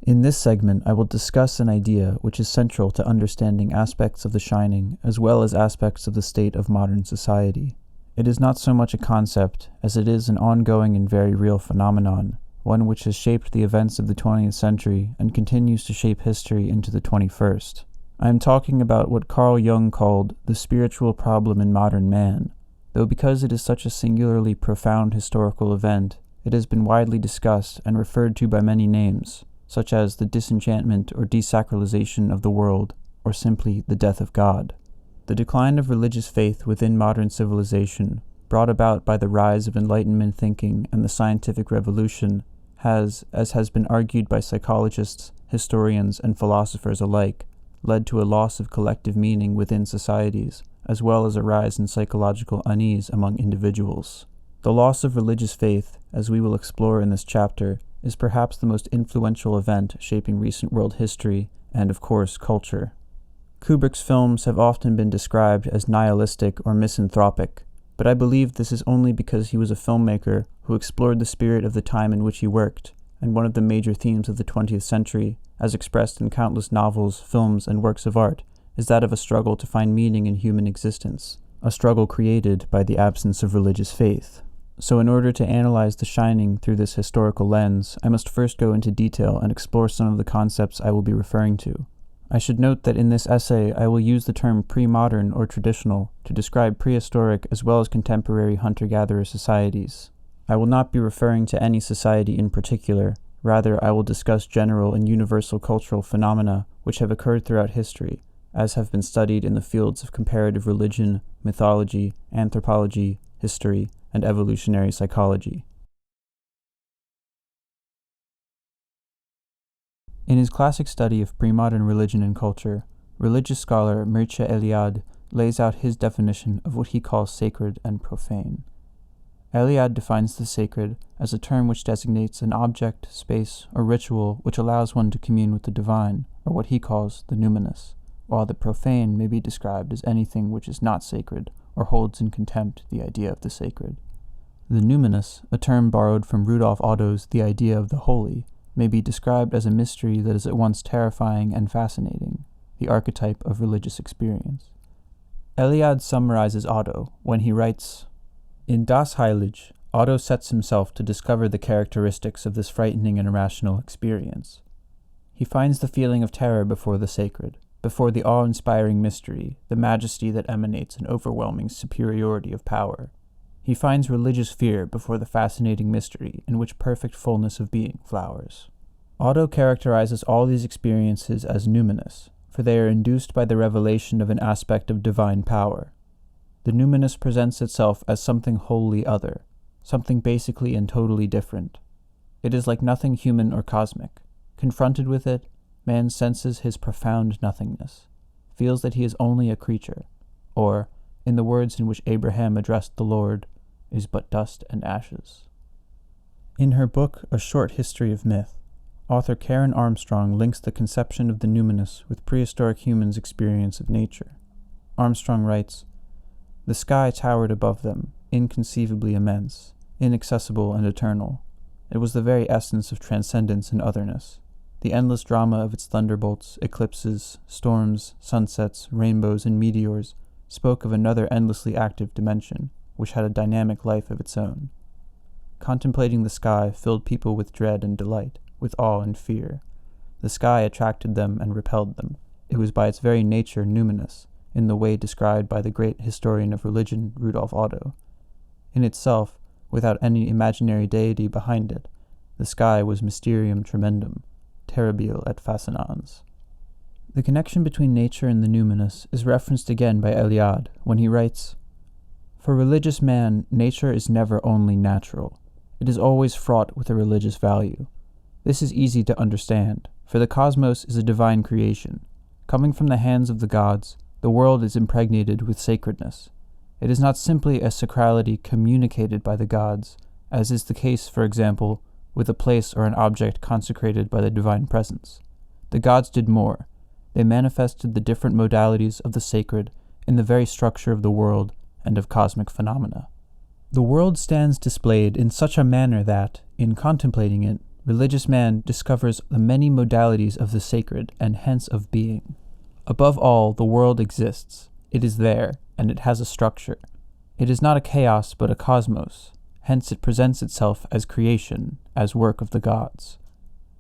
In this segment, I will discuss an idea which is central to understanding aspects of the Shining as well as aspects of the state of modern society. It is not so much a concept as it is an ongoing and very real phenomenon, one which has shaped the events of the 20th century and continues to shape history into the 21st. I am talking about what Carl Jung called the spiritual problem in modern man, though because it is such a singularly profound historical event, it has been widely discussed and referred to by many names, such as the disenchantment or desacralization of the world, or simply the death of God. The decline of religious faith within modern civilization, brought about by the rise of Enlightenment thinking and the scientific revolution, has, as has been argued by psychologists, historians, and philosophers alike, led to a loss of collective meaning within societies, as well as a rise in psychological unease among individuals. The loss of religious faith, as we will explore in this chapter, is perhaps the most influential event shaping recent world history and, of course, culture. Kubrick's films have often been described as nihilistic or misanthropic, but I believe this is only because he was a filmmaker who explored the spirit of the time in which he worked, and one of the major themes of the 20th century, as expressed in countless novels, films, and works of art, is that of a struggle to find meaning in human existence, a struggle created by the absence of religious faith. So in order to analyze The Shining through this historical lens, I must first go into detail and explore some of the concepts I will be referring to. I should note that in this essay I will use the term pre-modern or traditional to describe prehistoric as well as contemporary hunter-gatherer societies. I will not be referring to any society in particular, rather I will discuss general and universal cultural phenomena which have occurred throughout history, as have been studied in the fields of comparative religion, mythology, anthropology, history, and evolutionary psychology. In his classic study of pre-modern religion and culture, religious scholar Mircea Eliade lays out his definition of what he calls sacred and profane. Eliade defines the sacred as a term which designates an object, space, or ritual which allows one to commune with the divine, or what he calls the numinous, while the profane may be described as anything which is not sacred or holds in contempt the idea of the sacred. The numinous, a term borrowed from Rudolf Otto's The Idea of the Holy, may be described as a mystery that is at once terrifying and fascinating, the archetype of religious experience. Eliade summarizes Otto when he writes, "In Das Heilige, Otto sets himself to discover the characteristics of this frightening and irrational experience. He finds the feeling of terror before the sacred, before the awe-inspiring mystery, the majesty that emanates an overwhelming superiority of power. He finds religious fear before the fascinating mystery in which perfect fullness of being flowers." Otto characterizes all these experiences as numinous, for they are induced by the revelation of an aspect of divine power. The numinous presents itself as something wholly other, something basically and totally different. It is like nothing human or cosmic. Confronted with it, man senses his profound nothingness, feels that he is only a creature, or, in the words in which Abraham addressed the Lord, is but dust and ashes. In her book, A Short History of Myth, author Karen Armstrong links the conception of the numinous with prehistoric humans' experience of nature. Armstrong writes, "The sky towered above them, inconceivably immense, inaccessible and eternal. It was the very essence of transcendence and otherness. The endless drama of its thunderbolts, eclipses, storms, sunsets, rainbows, and meteors spoke of another endlessly active dimension, which had a dynamic life of its own. Contemplating the sky filled people with dread and delight, with awe and fear. The sky attracted them and repelled them. It was by its very nature numinous, in the way described by the great historian of religion, Rudolf Otto. In itself, without any imaginary deity behind it, the sky was mysterium tremendum, terribile et fascinans." The connection between nature and the numinous is referenced again by Eliade when he writes, "For religious man, nature is never only natural. It is always fraught with a religious value. This is easy to understand, for the cosmos is a divine creation. Coming from the hands of the gods, the world is impregnated with sacredness. It is not simply a sacrality communicated by the gods, as is the case, for example, with a place or an object consecrated by the divine presence. The gods did more. They manifested the different modalities of the sacred in the very structure of the world and of cosmic phenomena. The world stands displayed in such a manner that, in contemplating it, religious man discovers the many modalities of the sacred and hence of being. Above all, the world exists. It is there, and it has a structure. It is not a chaos, but a cosmos. Hence it presents itself as creation, as work of the gods.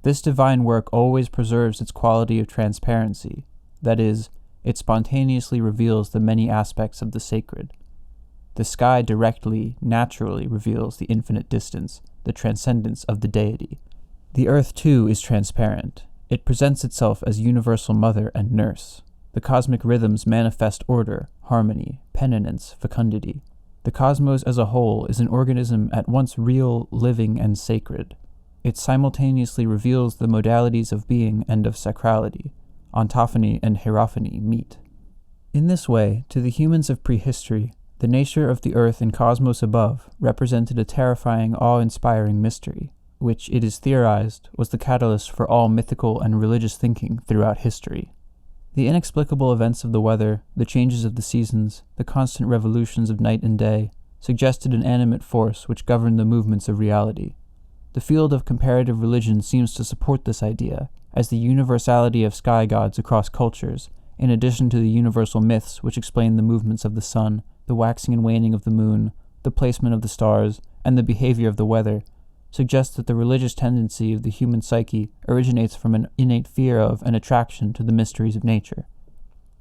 This divine work always preserves its quality of transparency. That is, it spontaneously reveals the many aspects of the sacred. The sky directly, naturally reveals the infinite distance, the transcendence of the deity. The earth, too, is transparent. It presents itself as universal mother and nurse. The cosmic rhythms manifest order, harmony, penitence, fecundity. The cosmos as a whole is an organism at once real, living, and sacred. It simultaneously reveals the modalities of being and of sacrality. Ontophony and hierophany meet. In this way, to the humans of prehistory, the nature of the earth and cosmos above represented a terrifying, awe-inspiring mystery, which, it is theorized, was the catalyst for all mythical and religious thinking throughout history. The inexplicable events of the weather, the changes of the seasons, the constant revolutions of night and day, suggested an animate force which governed the movements of reality. The field of comparative religion seems to support this idea, as the universality of sky gods across cultures, in addition to the universal myths which explain the movements of the sun, the waxing and waning of the moon, the placement of the stars, and the behavior of the weather, suggests that the religious tendency of the human psyche originates from an innate fear of and attraction to the mysteries of nature.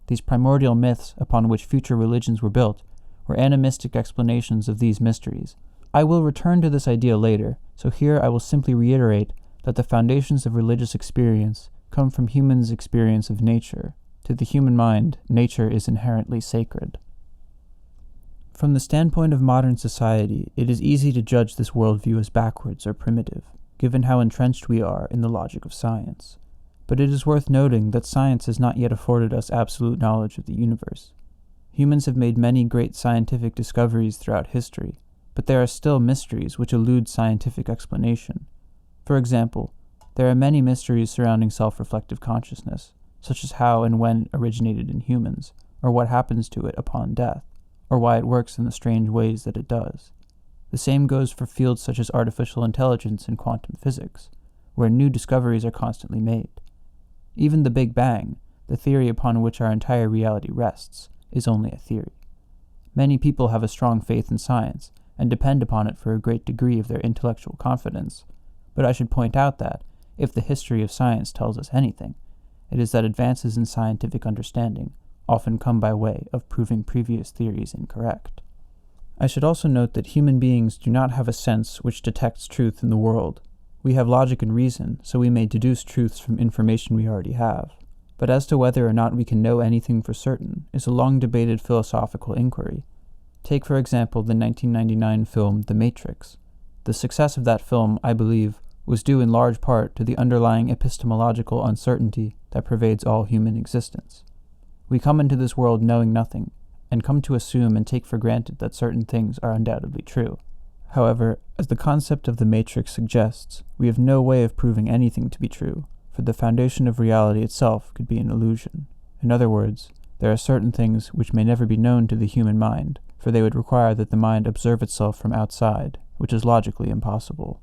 These primordial myths, upon which future religions were built, were animistic explanations of these mysteries. I will return to this idea later, so here I will simply reiterate that the foundations of religious experience come from humans' experience of nature. To the human mind, nature is inherently sacred. From the standpoint of modern society, it is easy to judge this worldview as backwards or primitive, given how entrenched we are in the logic of science. But it is worth noting that science has not yet afforded us absolute knowledge of the universe. Humans have made many great scientific discoveries throughout history, but there are still mysteries which elude scientific explanation. For example, there are many mysteries surrounding self-reflective consciousness, such as how and when it originated in humans, or what happens to it upon death, or why it works in the strange ways that it does. The same goes for fields such as artificial intelligence and quantum physics, where new discoveries are constantly made. Even the Big Bang, the theory upon which our entire reality rests, is only a theory. Many people have a strong faith in science, and depend upon it for a great degree of their intellectual confidence, but I should point out that, if the history of science tells us anything, it is that advances in scientific understanding often come by way of proving previous theories incorrect. I should also note that human beings do not have a sense which detects truth in the world. We have logic and reason, so we may deduce truths from information we already have. But as to whether or not we can know anything for certain is a long-debated philosophical inquiry. Take, for example, the 1999 film The Matrix. The success of that film, I believe, was due in large part to the underlying epistemological uncertainty that pervades all human existence. We come into this world knowing nothing, and come to assume and take for granted that certain things are undoubtedly true. However, as the concept of the Matrix suggests, we have no way of proving anything to be true, for the foundation of reality itself could be an illusion. In other words, there are certain things which may never be known to the human mind, for they would require that the mind observe itself from outside, which is logically impossible.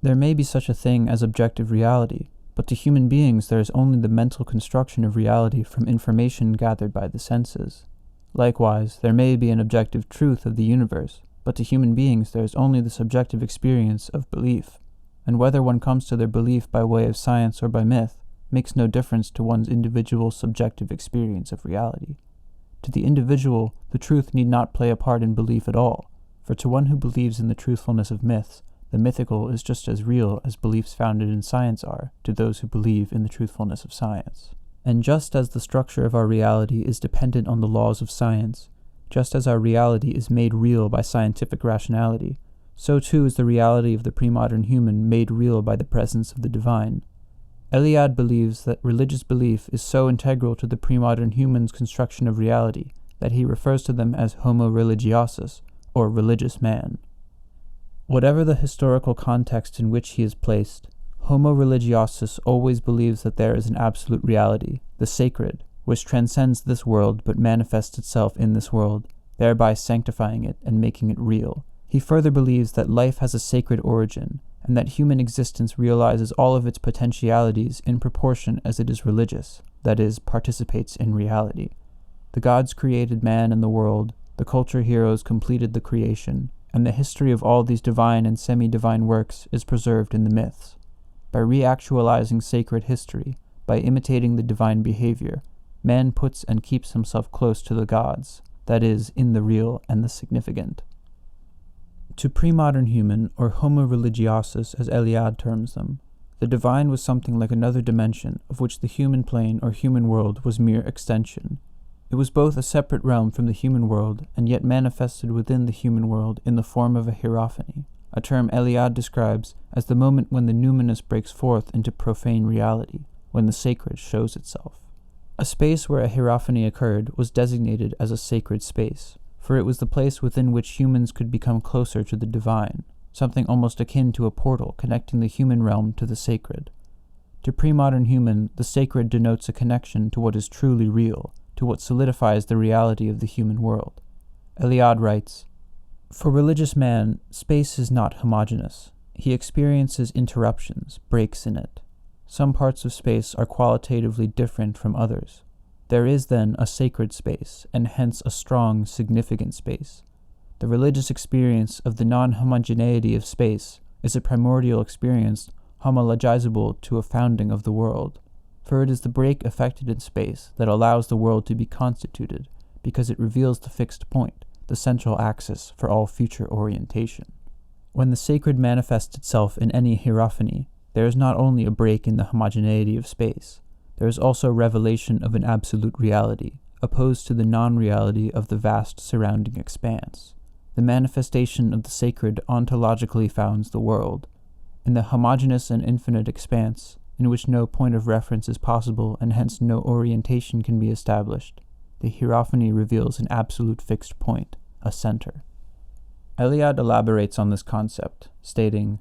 There may be such a thing as objective reality, but to human beings there is only the mental construction of reality from information gathered by the senses. Likewise, there may be an objective truth of the universe, but to human beings there is only the subjective experience of belief, and whether one comes to their belief by way of science or by myth makes no difference to one's individual subjective experience of reality. To the individual, the truth need not play a part in belief at all, for to one who believes in the truthfulness of myths, the mythical is just as real as beliefs founded in science are to those who believe in the truthfulness of science. And just as the structure of our reality is dependent on the laws of science, just as our reality is made real by scientific rationality, so too is the reality of the pre-modern human made real by the presence of the divine. Eliade believes that religious belief is so integral to the pre-modern human's construction of reality that he refers to them as homo religiosus, or religious man. Whatever the historical context in which he is placed, homo religiosus always believes that there is an absolute reality, the sacred, which transcends this world but manifests itself in this world, thereby sanctifying it and making it real. He further believes that life has a sacred origin, and that human existence realizes all of its potentialities in proportion as it is religious, that is, participates in reality. The gods created man and the world, the culture heroes completed the creation, and the history of all these divine and semi-divine works is preserved in the myths. By reactualizing sacred history, by imitating the divine behavior, man puts and keeps himself close to the gods, that is, in the real and the significant. To pre-modern human, or homo religiosus as Eliade terms them, the divine was something like another dimension of which the human plane or human world was mere extension. It was both a separate realm from the human world and yet manifested within the human world in the form of a hierophany, a term Eliade describes as the moment when the numinous breaks forth into profane reality, when the sacred shows itself. A space where a hierophany occurred was designated as a sacred space, for it was the place within which humans could become closer to the divine, something almost akin to a portal connecting the human realm to the sacred. To pre-modern human, the sacred denotes a connection to what is truly real, to what solidifies the reality of the human world. Eliade writes, "For religious man, space is not homogeneous. He experiences interruptions, breaks in it. Some parts of space are qualitatively different from others. There is then a sacred space, and hence a strong, significant space. The religious experience of the non-homogeneity of space is a primordial experience homologizable to a founding of the world, for it is the break effected in space that allows the world to be constituted, because it reveals the fixed point, the central axis for all future orientation. When the sacred manifests itself in any hierophany, there is not only a break in the homogeneity of space, there is also revelation of an absolute reality, opposed to the non-reality of the vast surrounding expanse. The manifestation of the sacred ontologically founds the world. In the homogeneous and infinite expanse, in which no point of reference is possible and hence no orientation can be established, the hierophany reveals an absolute fixed point, a center." Eliade elaborates on this concept, stating,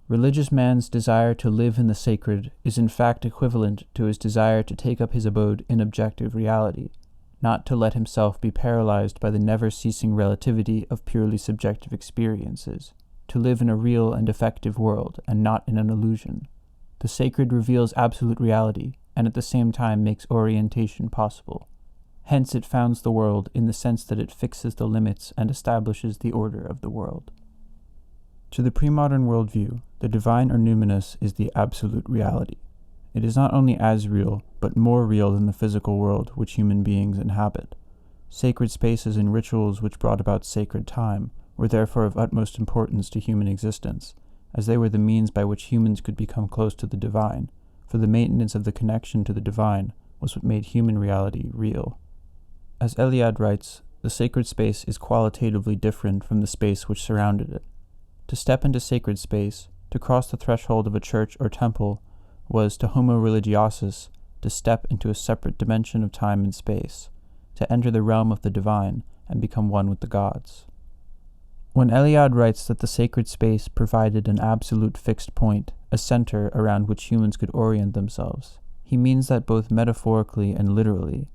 "Religious man's desire to live in the sacred is in fact equivalent to his desire to take up his abode in objective reality, not to let himself be paralyzed by the never-ceasing relativity of purely subjective experiences, to live in a real and effective world and not in an illusion. The sacred reveals absolute reality, and at the same time makes orientation possible. Hence it founds the world in the sense that it fixes the limits and establishes the order of the world." To the pre-modern worldview, the divine or numinous is the absolute reality. It is not only as real, but more real than the physical world which human beings inhabit. Sacred spaces and rituals which brought about sacred time were therefore of utmost importance to human existence, as they were the means by which humans could become close to the divine, for the maintenance of the connection to the divine was what made human reality real. As Eliade writes, the sacred space is qualitatively different from the space which surrounded it. To step into sacred space, to cross the threshold of a church or temple, was, to homo religiosus, to step into a separate dimension of time and space, to enter the realm of the divine and become one with the gods. When Eliade writes that the sacred space provided an absolute fixed point, a center around which humans could orient themselves, he means that both metaphorically and literally.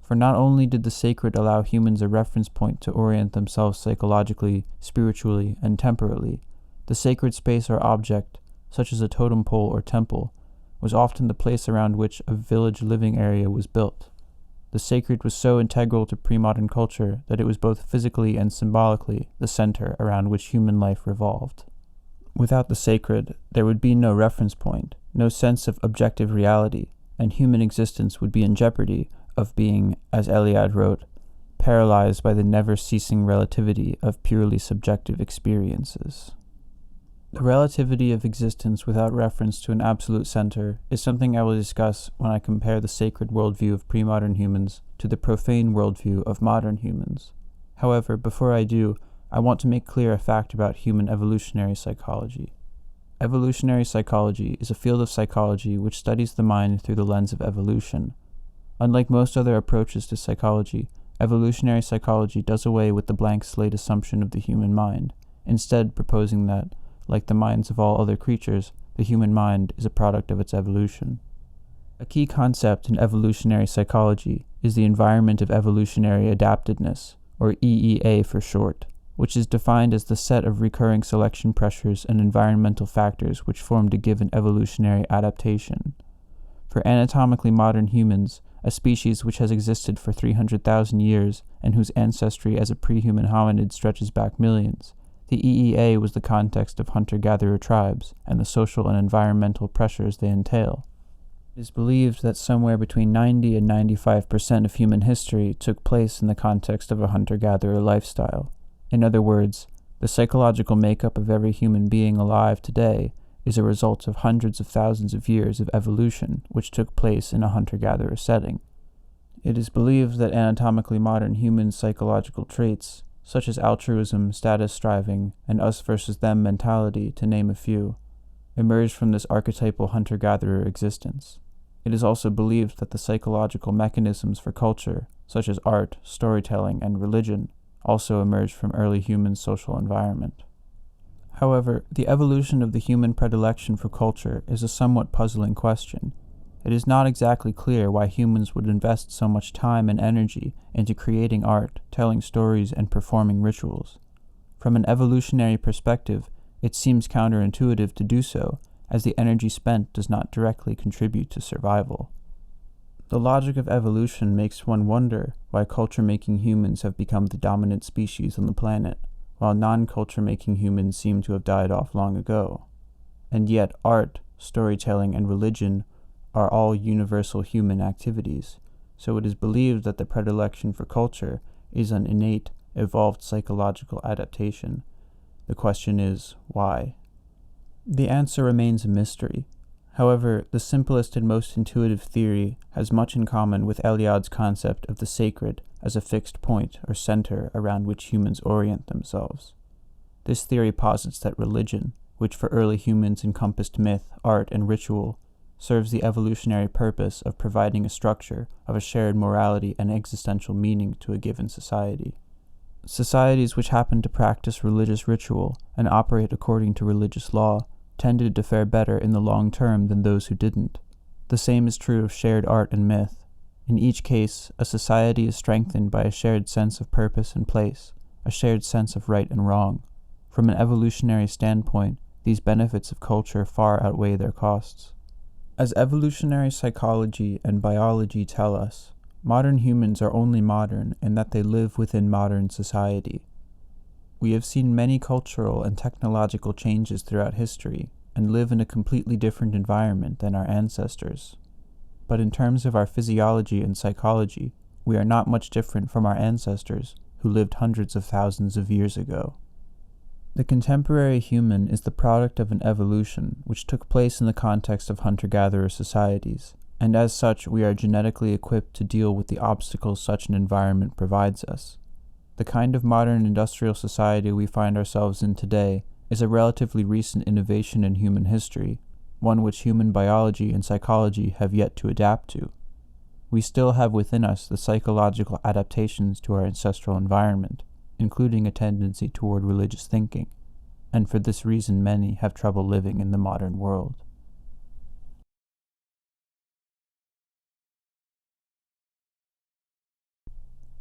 For not only did the sacred allow humans a reference point to orient themselves psychologically, spiritually, and temporally, the sacred space or object, such as a totem pole or temple, was often the place around which a village living area was built. The sacred was so integral to pre-modern culture that it was both physically and symbolically the center around which human life revolved. Without the sacred, there would be no reference point, no sense of objective reality, and human existence would be in jeopardy of being, as Eliade wrote, paralyzed by the never-ceasing relativity of purely subjective experiences. The relativity of existence without reference to an absolute center is something I will discuss when I compare the sacred worldview of pre-modern humans to the profane worldview of modern humans. However, before I do, I want to make clear a fact about human evolutionary psychology. Evolutionary psychology is a field of psychology which studies the mind through the lens of evolution. Unlike most other approaches to psychology, evolutionary psychology does away with the blank slate assumption of the human mind, instead proposing that, like the minds of all other creatures, the human mind is a product of its evolution. A key concept in evolutionary psychology is the environment of evolutionary adaptedness, or EEA for short. which is defined as the set of recurring selection pressures and environmental factors which formed a given evolutionary adaptation. For anatomically modern humans, a species which has existed for 300,000 years and whose ancestry as a pre-human hominid stretches back millions, the EEA was the context of hunter-gatherer tribes and the social and environmental pressures they entail. It is believed that somewhere between 90 and 95% of human history took place in the context of a hunter-gatherer lifestyle. In other words, the psychological makeup of every human being alive today is a result of hundreds of thousands of years of evolution which took place in a hunter-gatherer setting. It is believed that anatomically modern human psychological traits, such as altruism, status striving, and us versus them mentality, to name a few, emerged from this archetypal hunter-gatherer existence. It is also believed that the psychological mechanisms for culture, such as art, storytelling, and religion, also emerged from early human social environment. However, the evolution of the human predilection for culture is a somewhat puzzling question. It is not exactly clear why humans would invest so much time and energy into creating art, telling stories, and performing rituals. From an evolutionary perspective, it seems counterintuitive to do so, as the energy spent does not directly contribute to survival. The logic of evolution makes one wonder why culture-making humans have become the dominant species on the planet, while non-culture-making humans seem to have died off long ago. And yet art, storytelling, and religion are all universal human activities, so it is believed that the predilection for culture is an innate, evolved psychological adaptation. The question is, why? The answer remains a mystery. However, the simplest and most intuitive theory has much in common with Eliad's concept of the sacred as a fixed point or center around which humans orient themselves. This theory posits that religion, which for early humans encompassed myth, art, and ritual, serves the evolutionary purpose of providing a structure of a shared morality and existential meaning to a given society. Societies which happen to practice religious ritual and operate according to religious law tended to fare better in the long term than those who didn't. The same is true of shared art and myth. In each case, a society is strengthened by a shared sense of purpose and place, a shared sense of right and wrong. From an evolutionary standpoint, these benefits of culture far outweigh their costs. As evolutionary psychology and biology tell us, modern humans are only modern in that they live within modern society. We have seen many cultural and technological changes throughout history and live in a completely different environment than our ancestors. But in terms of our physiology and psychology, we are not much different from our ancestors who lived hundreds of thousands of years ago. The contemporary human is the product of an evolution which took place in the context of hunter-gatherer societies, and as such we are genetically equipped to deal with the obstacles such an environment provides us. The kind of modern industrial society we find ourselves in today is a relatively recent innovation in human history, one which human biology and psychology have yet to adapt to. We still have within us the psychological adaptations to our ancestral environment, including a tendency toward religious thinking, and for this reason many have trouble living in the modern world.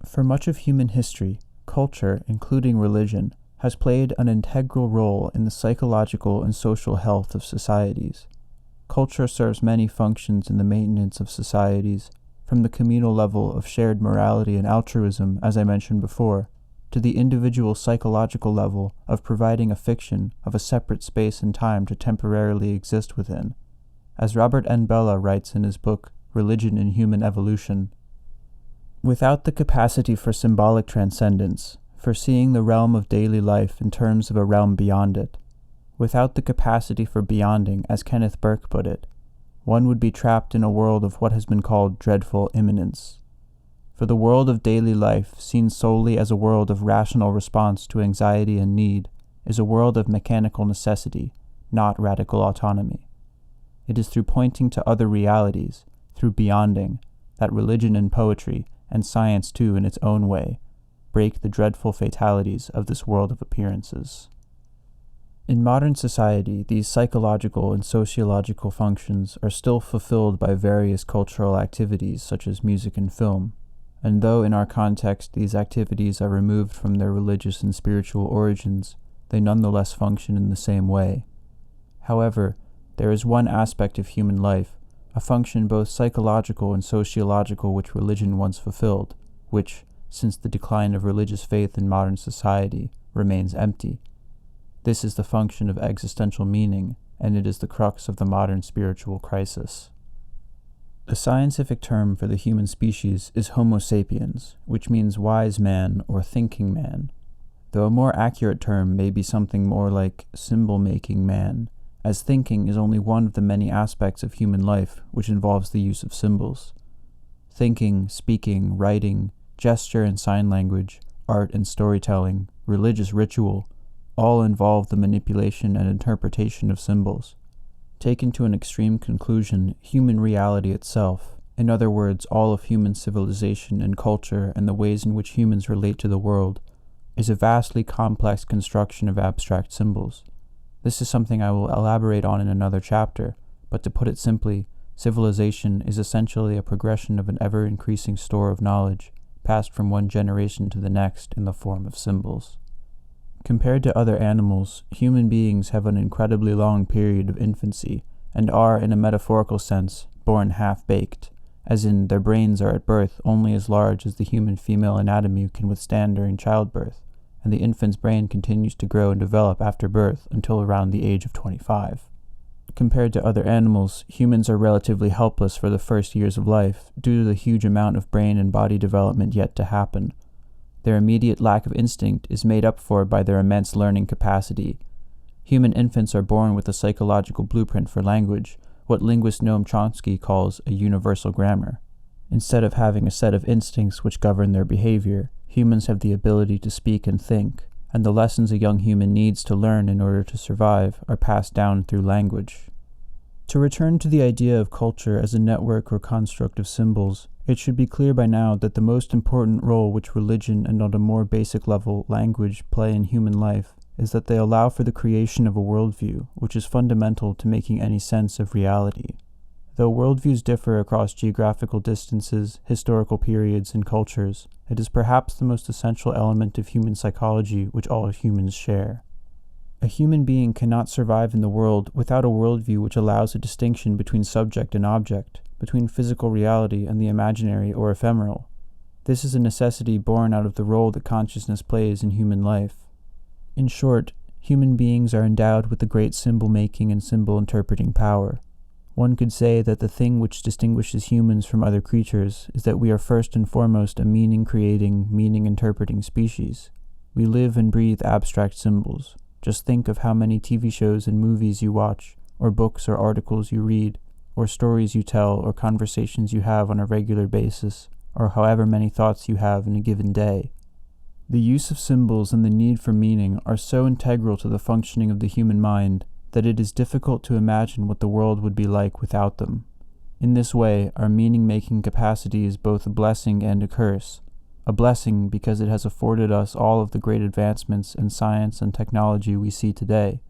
For much of human history, culture, including religion, has played an integral role in the psychological and social health of societies. Culture serves many functions in the maintenance of societies, from the communal level of shared morality and altruism, as I mentioned before, to the individual psychological level of providing a fiction of a separate space and time to temporarily exist within. As Robert N. Bellah writes in his book, Religion and Human Evolution, without the capacity for symbolic transcendence, for seeing the realm of daily life in terms of a realm beyond it, without the capacity for beyonding, as Kenneth Burke put it, one would be trapped in a world of what has been called dreadful imminence. For the world of daily life, seen solely as a world of rational response to anxiety and need, is a world of mechanical necessity, not radical autonomy. It is through pointing to other realities, through beyonding, that religion and poetry, and science too in its own way, break the dreadful fatalities of this world of appearances. In modern society, these psychological and sociological functions are still fulfilled by various cultural activities such as music and film, and though in our context these activities are removed from their religious and spiritual origins, they nonetheless function in the same way. However, there is one aspect of human life, a function both psychological and sociological which religion once fulfilled, which, since the decline of religious faith in modern society, remains empty. This is the function of existential meaning, and it is the crux of the modern spiritual crisis. The scientific term for the human species is Homo sapiens, which means wise man or thinking man, though a more accurate term may be something more like symbol-making man, as thinking is only one of the many aspects of human life which involves the use of symbols. Thinking, speaking, writing, gesture and sign language, art and storytelling, religious ritual, all involve the manipulation and interpretation of symbols. Taken to an extreme conclusion, human reality itself, in other words, all of human civilization and culture and the ways in which humans relate to the world, is a vastly complex construction of abstract symbols. This is something I will elaborate on in another chapter, but to put it simply, civilization is essentially a progression of an ever-increasing store of knowledge, passed from one generation to the next in the form of symbols. Compared to other animals, human beings have an incredibly long period of infancy, and are, in a metaphorical sense, born half-baked, as in their brains are at birth only as large as the human female anatomy can withstand during childbirth, and the infant's brain continues to grow and develop after birth until around the age of 25. Compared to other animals, humans are relatively helpless for the first years of life due to the huge amount of brain and body development yet to happen. Their immediate lack of instinct is made up for by their immense learning capacity. Human infants are born with a psychological blueprint for language, what linguist Noam Chomsky calls a universal grammar. Instead of having a set of instincts which govern their behavior, humans have the ability to speak and think, and the lessons a young human needs to learn in order to survive are passed down through language. To return to the idea of culture as a network or construct of symbols, it should be clear by now that the most important role which religion and on a more basic level language play in human life is that they allow for the creation of a worldview which is fundamental to making any sense of reality. Though worldviews differ across geographical distances, historical periods, and cultures, it is perhaps the most essential element of human psychology which all humans share. A human being cannot survive in the world without a worldview which allows a distinction between subject and object, between physical reality and the imaginary or ephemeral. This is a necessity born out of the role that consciousness plays in human life. In short, human beings are endowed with the great symbol-making and symbol-interpreting power. One could say that the thing which distinguishes humans from other creatures is that we are first and foremost a meaning-creating, meaning-interpreting species. We live and breathe abstract symbols. Just think of how many TV shows and movies you watch, or books or articles you read, or stories you tell, or conversations you have on a regular basis, or however many thoughts you have in a given day. The use of symbols and the need for meaning are so integral to the functioning of the human mind that it is difficult to imagine what the world would be like without them. In this way, our meaning-making capacity is both a blessing and a curse. A blessing because it has afforded us all of the great advancements in science and technology we see today,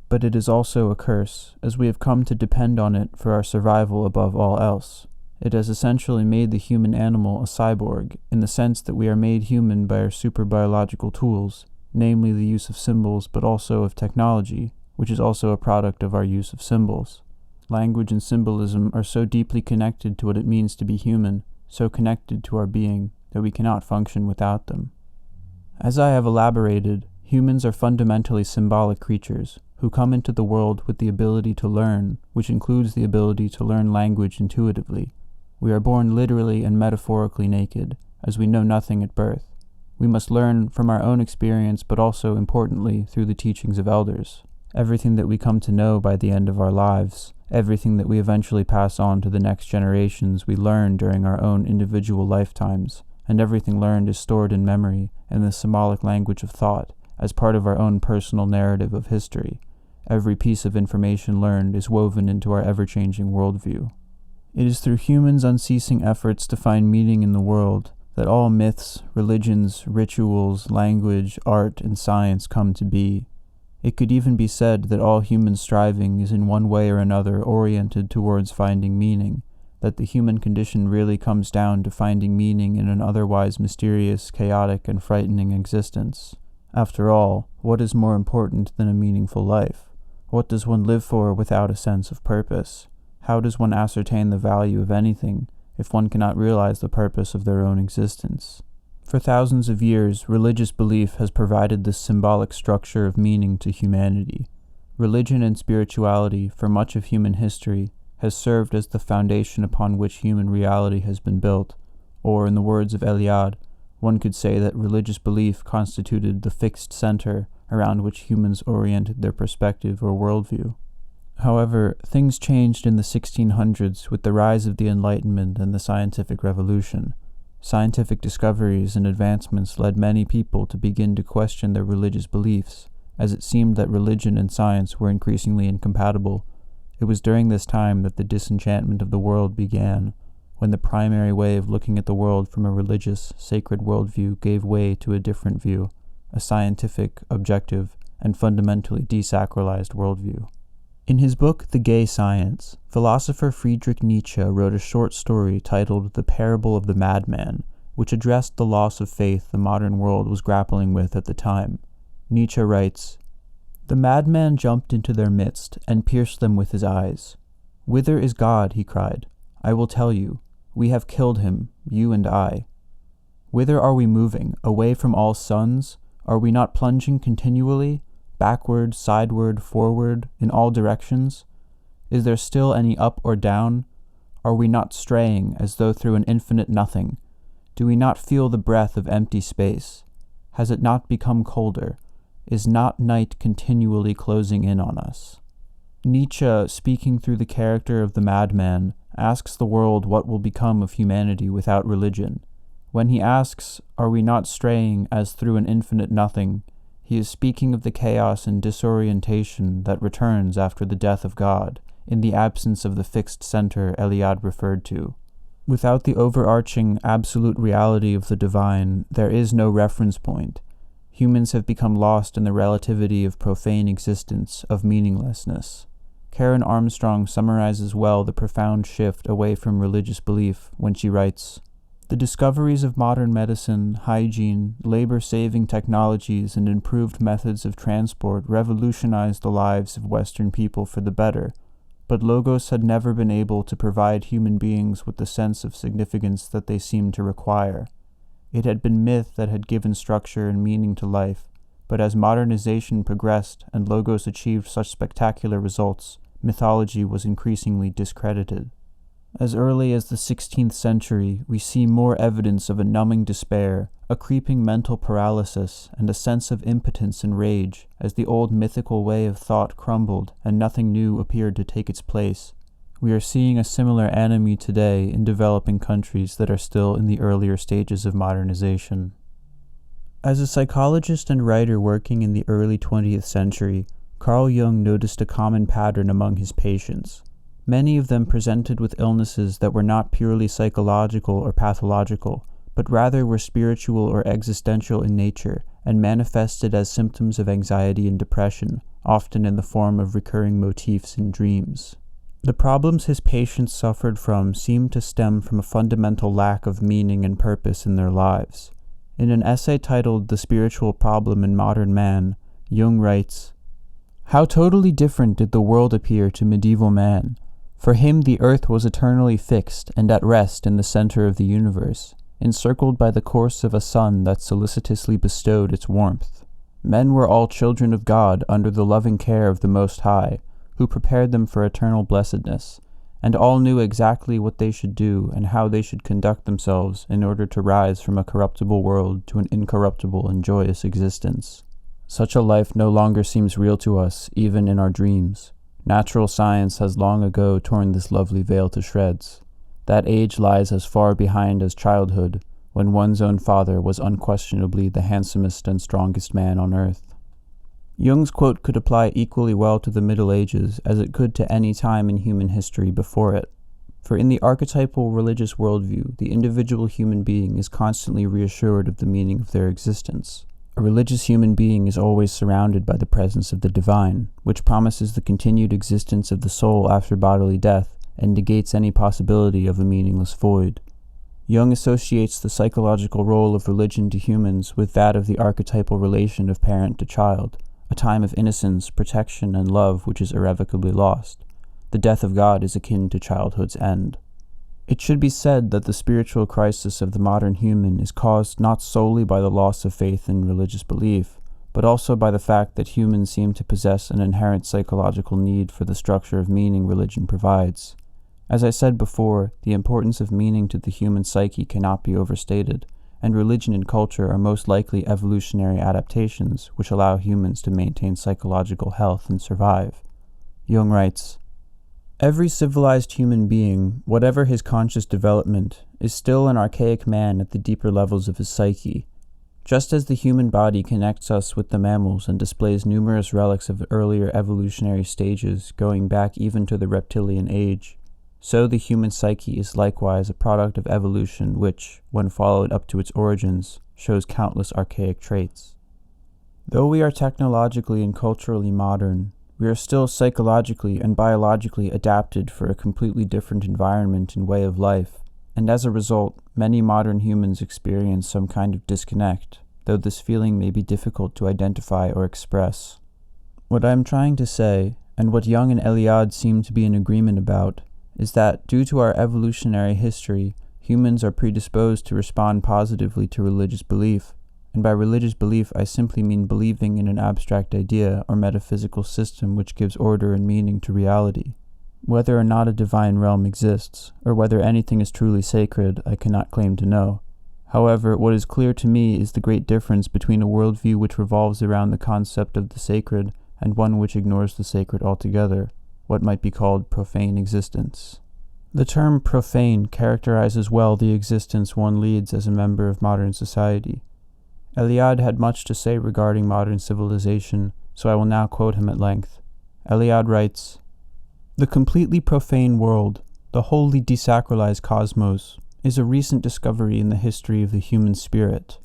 but it is also a curse, as we have come to depend on it for our survival above all else. It has essentially made the human animal a cyborg, in the sense that we are made human by our super-biological tools, namely the use of symbols but also of technology, which is also a product of our use of symbols. Language and symbolism are so deeply connected to what it means to be human, so connected to our being, that we cannot function without them. As I have elaborated, humans are fundamentally symbolic creatures, who come into the world with the ability to learn, which includes the ability to learn language intuitively. We are born literally and metaphorically naked, as we know nothing at birth. We must learn from our own experience, but also, importantly, through the teachings of elders. Everything that we come to know by the end of our lives, everything that we eventually pass on to the next generations, we learn during our own individual lifetimes, and everything learned is stored in memory, in the symbolic language of thought, as part of our own personal narrative of history. Every piece of information learned is woven into our ever-changing worldview. It is through humans' unceasing efforts to find meaning in the world that all myths, religions, rituals, language, art, and science come to be. It could even be said that all human striving is in one way or another oriented towards finding meaning, that the human condition really comes down to finding meaning in an otherwise mysterious, chaotic, and frightening existence. After all, what is more important than a meaningful life? What does one live for without a sense of purpose? How does one ascertain the value of anything if one cannot realize the purpose of their own existence? For thousands of years, religious belief has provided this symbolic structure of meaning to humanity. Religion and spirituality, for much of human history, has served as the foundation upon which human reality has been built, or, in the words of Eliade, one could say that religious belief constituted the fixed center around which humans oriented their perspective or worldview. However, things changed in the 1600s with the rise of the Enlightenment and the scientific revolution. Scientific discoveries and advancements led many people to begin to question their religious beliefs, as it seemed that religion and science were increasingly incompatible. It was during this time that the disenchantment of the world began, when the primary way of looking at the world from a religious, sacred worldview gave way to a different view, a scientific, objective, and fundamentally desacralized worldview. In his book The Gay Science, philosopher Friedrich Nietzsche wrote a short story titled The Parable of the Madman, which addressed the loss of faith the modern world was grappling with at the time. Nietzsche writes, "The madman jumped into their midst and pierced them with his eyes. 'Whither is God?' he cried. 'I will tell you. We have killed him, you and I. Whither are we moving? Away from all suns? Are we not plunging continually? Backward, sideward, forward, in all directions? Is there still any up or down? Are we not straying as though through an infinite nothing? Do we not feel the breath of empty space? Has it not become colder? Is not night continually closing in on us?'" Nietzsche, speaking through the character of the madman, asks the world what will become of humanity without religion. When he asks, "Are we not straying as through an infinite nothing?" he is speaking of the chaos and disorientation that returns after the death of God, in the absence of the fixed center Eliade referred to. Without the overarching absolute reality of the divine, there is no reference point. Humans have become lost in the relativity of profane existence, of meaninglessness. Karen Armstrong summarizes well the profound shift away from religious belief when she writes, "The discoveries of modern medicine, hygiene, labor-saving technologies, and improved methods of transport revolutionized the lives of Western people for the better, but Logos had never been able to provide human beings with the sense of significance that they seemed to require. It had been myth that had given structure and meaning to life, but as modernization progressed and Logos achieved such spectacular results, mythology was increasingly discredited. As early as the 16th century, we see more evidence of a numbing despair, a creeping mental paralysis, and a sense of impotence and rage as the old mythical way of thought crumbled and nothing new appeared to take its place. We are seeing a similar enemy today in developing countries that are still in the earlier stages of modernization. As a psychologist and writer working in the early 20th century, Carl Jung noticed a common pattern among his patients. Many of them presented with illnesses that were not purely psychological or pathological, but rather were spiritual or existential in nature and manifested as symptoms of anxiety and depression, often in the form of recurring motifs in dreams. The problems his patients suffered from seemed to stem from a fundamental lack of meaning and purpose in their lives. In an essay titled The Spiritual Problem in Modern Man, Jung writes, "How totally different did the world appear to medieval man. For him the earth was eternally fixed and at rest in the center of the universe, encircled by the course of a sun that solicitously bestowed its warmth. Men were all children of God under the loving care of the Most High, who prepared them for eternal blessedness, and all knew exactly what they should do and how they should conduct themselves in order to rise from a corruptible world to an incorruptible and joyous existence. Such a life no longer seems real to us, even in our dreams. Natural science has long ago torn this lovely veil to shreds. That age lies as far behind as childhood, when one's own father was unquestionably the handsomest and strongest man on earth." Jung's quote could apply equally well to the Middle Ages as it could to any time in human history before it. For in the archetypal religious worldview, the individual human being is constantly reassured of the meaning of their existence. A religious human being is always surrounded by the presence of the divine, which promises the continued existence of the soul after bodily death and negates any possibility of a meaningless void. Jung associates the psychological role of religion to humans with that of the archetypal relation of parent to child, a time of innocence, protection, and love which is irrevocably lost. The death of God is akin to childhood's end. It should be said that the spiritual crisis of the modern human is caused not solely by the loss of faith in religious belief, but also by the fact that humans seem to possess an inherent psychological need for the structure of meaning religion provides. As I said before, the importance of meaning to the human psyche cannot be overstated, and religion and culture are most likely evolutionary adaptations which allow humans to maintain psychological health and survive. Jung writes, "Every civilized human being, whatever his conscious development, is still an archaic man at the deeper levels of his psyche. Just as the human body connects us with the mammals and displays numerous relics of earlier evolutionary stages going back even to the reptilian age, so the human psyche is likewise a product of evolution which, when followed up to its origins, shows countless archaic traits. Though we are technologically and culturally modern, we are still psychologically and biologically adapted for a completely different environment and way of life, and as a result, many modern humans experience some kind of disconnect, though this feeling may be difficult to identify or express. What I am trying to say, and what Jung and Eliade seem to be in agreement about, is that, due to our evolutionary history, humans are predisposed to respond positively to religious belief, and by religious belief I simply mean believing in an abstract idea or metaphysical system which gives order and meaning to reality. Whether or not a divine realm exists, or whether anything is truly sacred, I cannot claim to know. However, what is clear to me is the great difference between a worldview which revolves around the concept of the sacred and one which ignores the sacred altogether, what might be called profane existence. The term profane characterizes well the existence one leads as a member of modern society. Eliade had much to say regarding modern civilization, so I will now quote him at length. Eliade writes, "The completely profane world, the wholly desacralized cosmos, is a recent discovery in the history of the human spirit.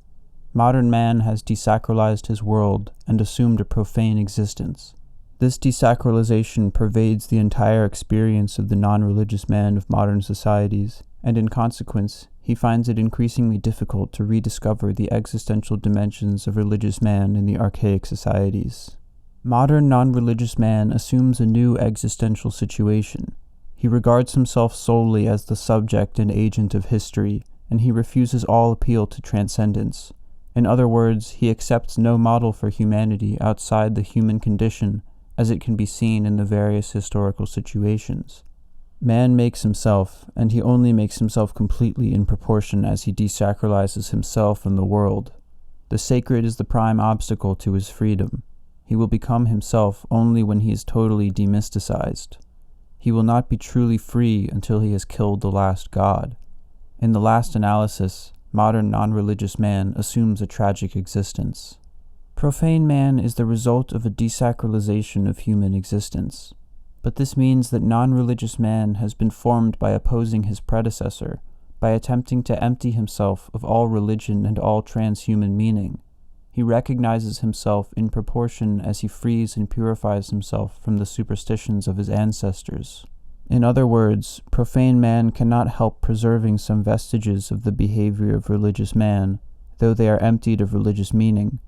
Modern man has desacralized his world and assumed a profane existence. This desacralization pervades the entire experience of the non-religious man of modern societies, and in consequence, he finds it increasingly difficult to rediscover the existential dimensions of religious man in the archaic societies. Modern non-religious man assumes a new existential situation. He regards himself solely as the subject and agent of history, and he refuses all appeal to transcendence. In other words, he accepts no model for humanity outside the human condition as it can be seen in the various historical situations. Man makes himself, and he only makes himself completely in proportion as he desacralizes himself and the world. The sacred is the prime obstacle to his freedom. He will become himself only when he is totally demysticized. He will not be truly free until he has killed the last god. In the last analysis, modern non-religious man assumes a tragic existence. Profane man is the result of a desacralization of human existence. But this means that non-religious man has been formed by opposing his predecessor, by attempting to empty himself of all religion and all transhuman meaning. He recognizes himself in proportion as he frees and purifies himself from the superstitions of his ancestors. In other words, profane man cannot help preserving some vestiges of the behavior of religious man, though they are emptied of religious meaning.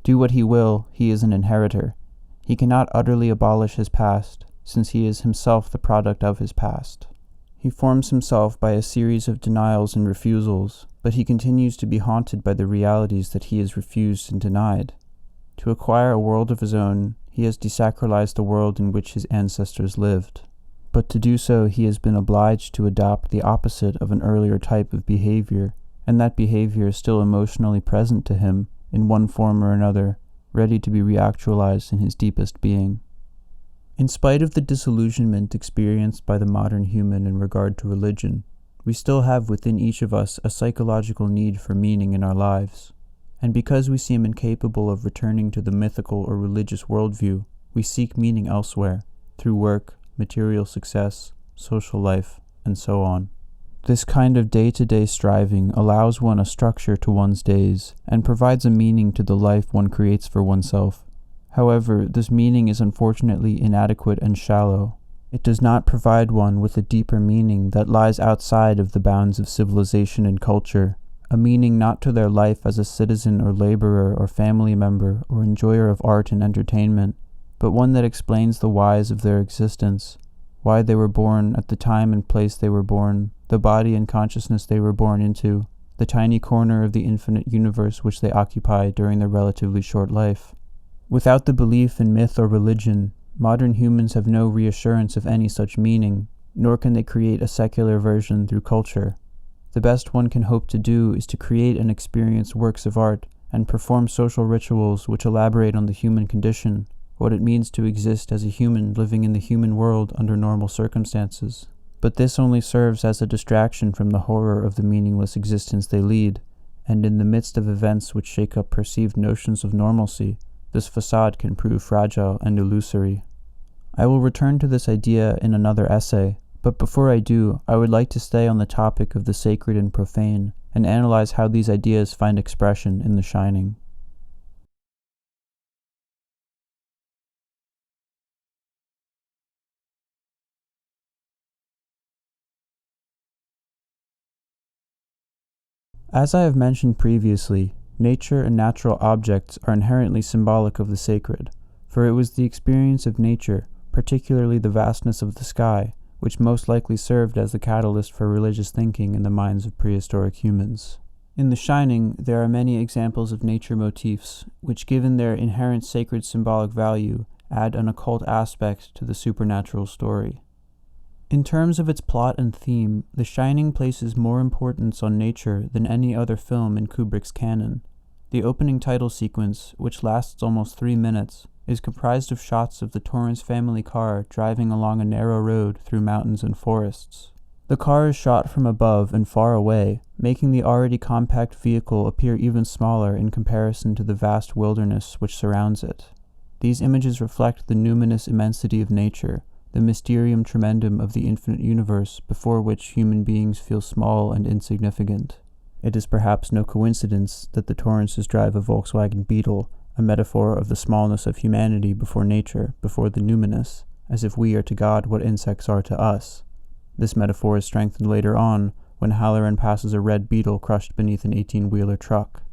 Do what he will, he is an inheritor. He cannot utterly abolish his past, since he is himself the product of his past. He forms himself by a series of denials and refusals, but he continues to be haunted by the realities that he has refused and denied. To acquire a world of his own, he has desacralized the world in which his ancestors lived. But to do so, he has been obliged to adopt the opposite of an earlier type of behavior, and that behavior is still emotionally present to him, in one form or another, ready to be reactualized in his deepest being. In spite of the disillusionment experienced by the modern human in regard to religion, we still have within each of us a psychological need for meaning in our lives. And because we seem incapable of returning to the mythical or religious worldview, we seek meaning elsewhere, through work, material success, social life, and so on. This kind of day-to-day striving allows one a structure to one's days and provides a meaning to the life one creates for oneself. However, this meaning is unfortunately inadequate and shallow. It does not provide one with a deeper meaning that lies outside of the bounds of civilization and culture, a meaning not to their life as a citizen or laborer or family member or enjoyer of art and entertainment, but one that explains the whys of their existence, why they were born at the time and place they were born, the body and consciousness they were born into, the tiny corner of the infinite universe which they occupy during their relatively short life. Without the belief in myth or religion, modern humans have no reassurance of any such meaning, nor can they create a secular version through culture. The best one can hope to do is to create and experience works of art and perform social rituals which elaborate on the human condition, what it means to exist as a human living in the human world under normal circumstances. But this only serves as a distraction from the horror of the meaningless existence they lead, and in the midst of events which shake up perceived notions of normalcy, this facade can prove fragile and illusory. I will return to this idea in another essay, but before I do, I would like to stay on the topic of the sacred and profane, and analyze how these ideas find expression in The Shining. As I have mentioned previously, nature and natural objects are inherently symbolic of the sacred, for it was the experience of nature, particularly the vastness of the sky, which most likely served as the catalyst for religious thinking in the minds of prehistoric humans. In The Shining, there are many examples of nature motifs, which, given their inherent sacred symbolic value, add an occult aspect to the supernatural story. In terms of its plot and theme, The Shining places more importance on nature than any other film in Kubrick's canon. The opening title sequence, which lasts almost 3 minutes, is comprised of shots of the Torrance family car driving along a narrow road through mountains and forests. The car is shot from above and far away, making the already compact vehicle appear even smaller in comparison to the vast wilderness which surrounds it. These images reflect the numinous immensity of nature, the mysterium tremendum of the infinite universe before which human beings feel small and insignificant. It is perhaps no coincidence that the Torrances drive a Volkswagen Beetle, a metaphor of the smallness of humanity before nature, before the numinous, as if we are to God what insects are to us. This metaphor is strengthened later on, when Halloran passes a red beetle crushed beneath an 18-wheeler truck.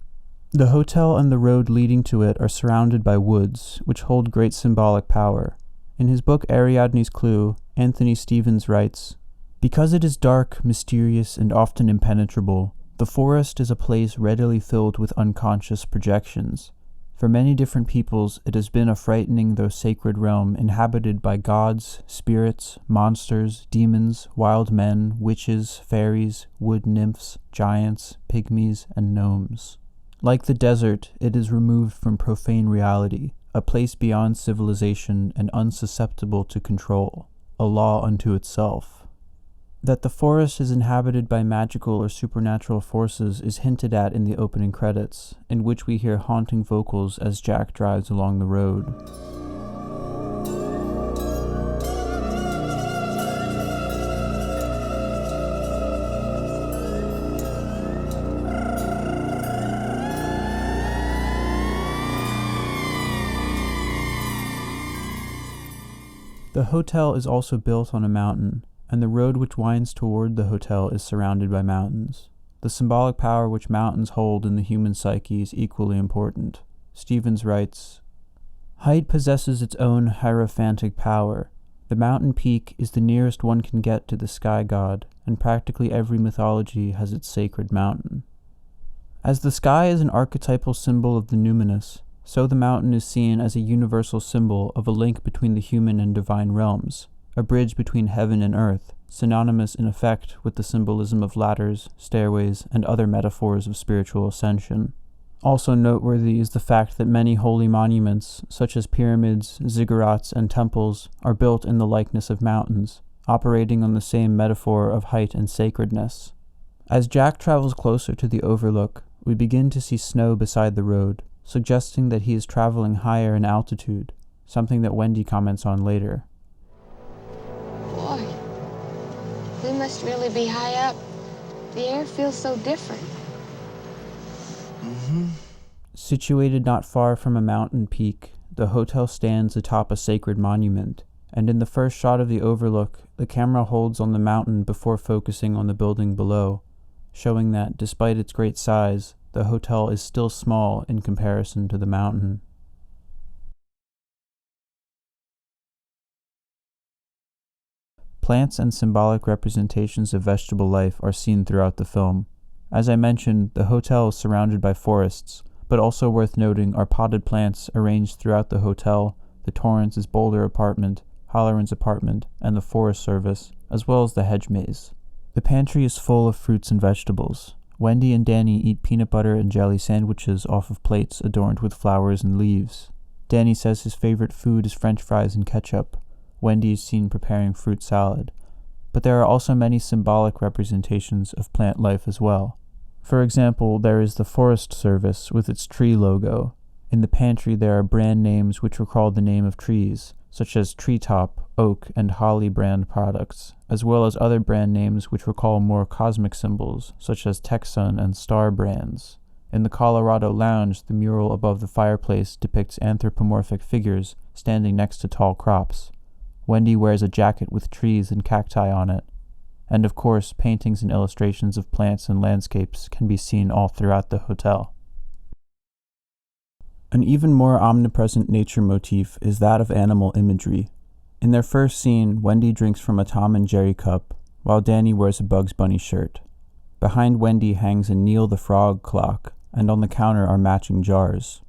The hotel and the road leading to it are surrounded by woods, which hold great symbolic power. In his book Ariadne's Clue, Anthony Stevens writes, "Because it is dark, mysterious, and often impenetrable, the forest is a place readily filled with unconscious projections. For many different peoples, it has been a frightening though sacred realm inhabited by gods, spirits, monsters, demons, wild men, witches, fairies, wood nymphs, giants, pygmies, and gnomes. Like the desert, it is removed from profane reality, a place beyond civilization and unsusceptible to control, a law unto itself. That the forest is inhabited by magical or supernatural forces is hinted at in the opening credits, in which we hear haunting vocals as Jack drives along the road. The hotel is also built on a mountain, and the road which winds toward the hotel is surrounded by mountains. The symbolic power which mountains hold in the human psyche is equally important. Stevens writes, "Height possesses its own hierophantic power. The mountain peak is the nearest one can get to the sky god, and practically every mythology has its sacred mountain. As the sky is an archetypal symbol of the numinous, so the mountain is seen as a universal symbol of a link between the human and divine realms, a bridge between heaven and earth, synonymous in effect with the symbolism of ladders, stairways, and other metaphors of spiritual ascension. Also noteworthy is the fact that many holy monuments, such as pyramids, ziggurats, and temples, are built in the likeness of mountains, operating on the same metaphor of height and sacredness. As Jack travels closer to the overlook, we begin to see snow beside the road, suggesting that he is traveling higher in altitude, something that Wendy comments on later. Boy, we must really be high up. The air feels so different. Situated not far from a mountain peak, the hotel stands atop a sacred monument, and in the first shot of the overlook, the camera holds on the mountain before focusing on the building below, showing that, despite its great size, the hotel is still small in comparison to the mountain. Plants and symbolic representations of vegetable life are seen throughout the film. As I mentioned, the hotel is surrounded by forests, but also worth noting are potted plants arranged throughout the hotel, the Torrance's Boulder apartment, Halloran's apartment, and the Forest Service, as well as the hedge maze. The pantry is full of fruits and vegetables. Wendy and Danny eat peanut butter and jelly sandwiches off of plates adorned with flowers and leaves. Danny says his favorite food is French fries and ketchup. Wendy is seen preparing fruit salad. But there are also many symbolic representations of plant life as well. For example, there is the Forest Service with its tree logo. In the pantry there are brand names which recall the name of trees, such as Treetop, Oak, and Holly brand products, as well as other brand names which recall more cosmic symbols, such as Texan and Star brands. In the Colorado Lounge, the mural above the fireplace depicts anthropomorphic figures standing next to tall crops. Wendy wears a jacket with trees and cacti on it. And of course, paintings and illustrations of plants and landscapes can be seen all throughout the hotel. An even more omnipresent nature motif is that of animal imagery. In their first scene, Wendy drinks from a Tom and Jerry cup, while Danny wears a Bugs Bunny shirt. Behind Wendy hangs a Neil the Frog clock, and on the counter are matching jars.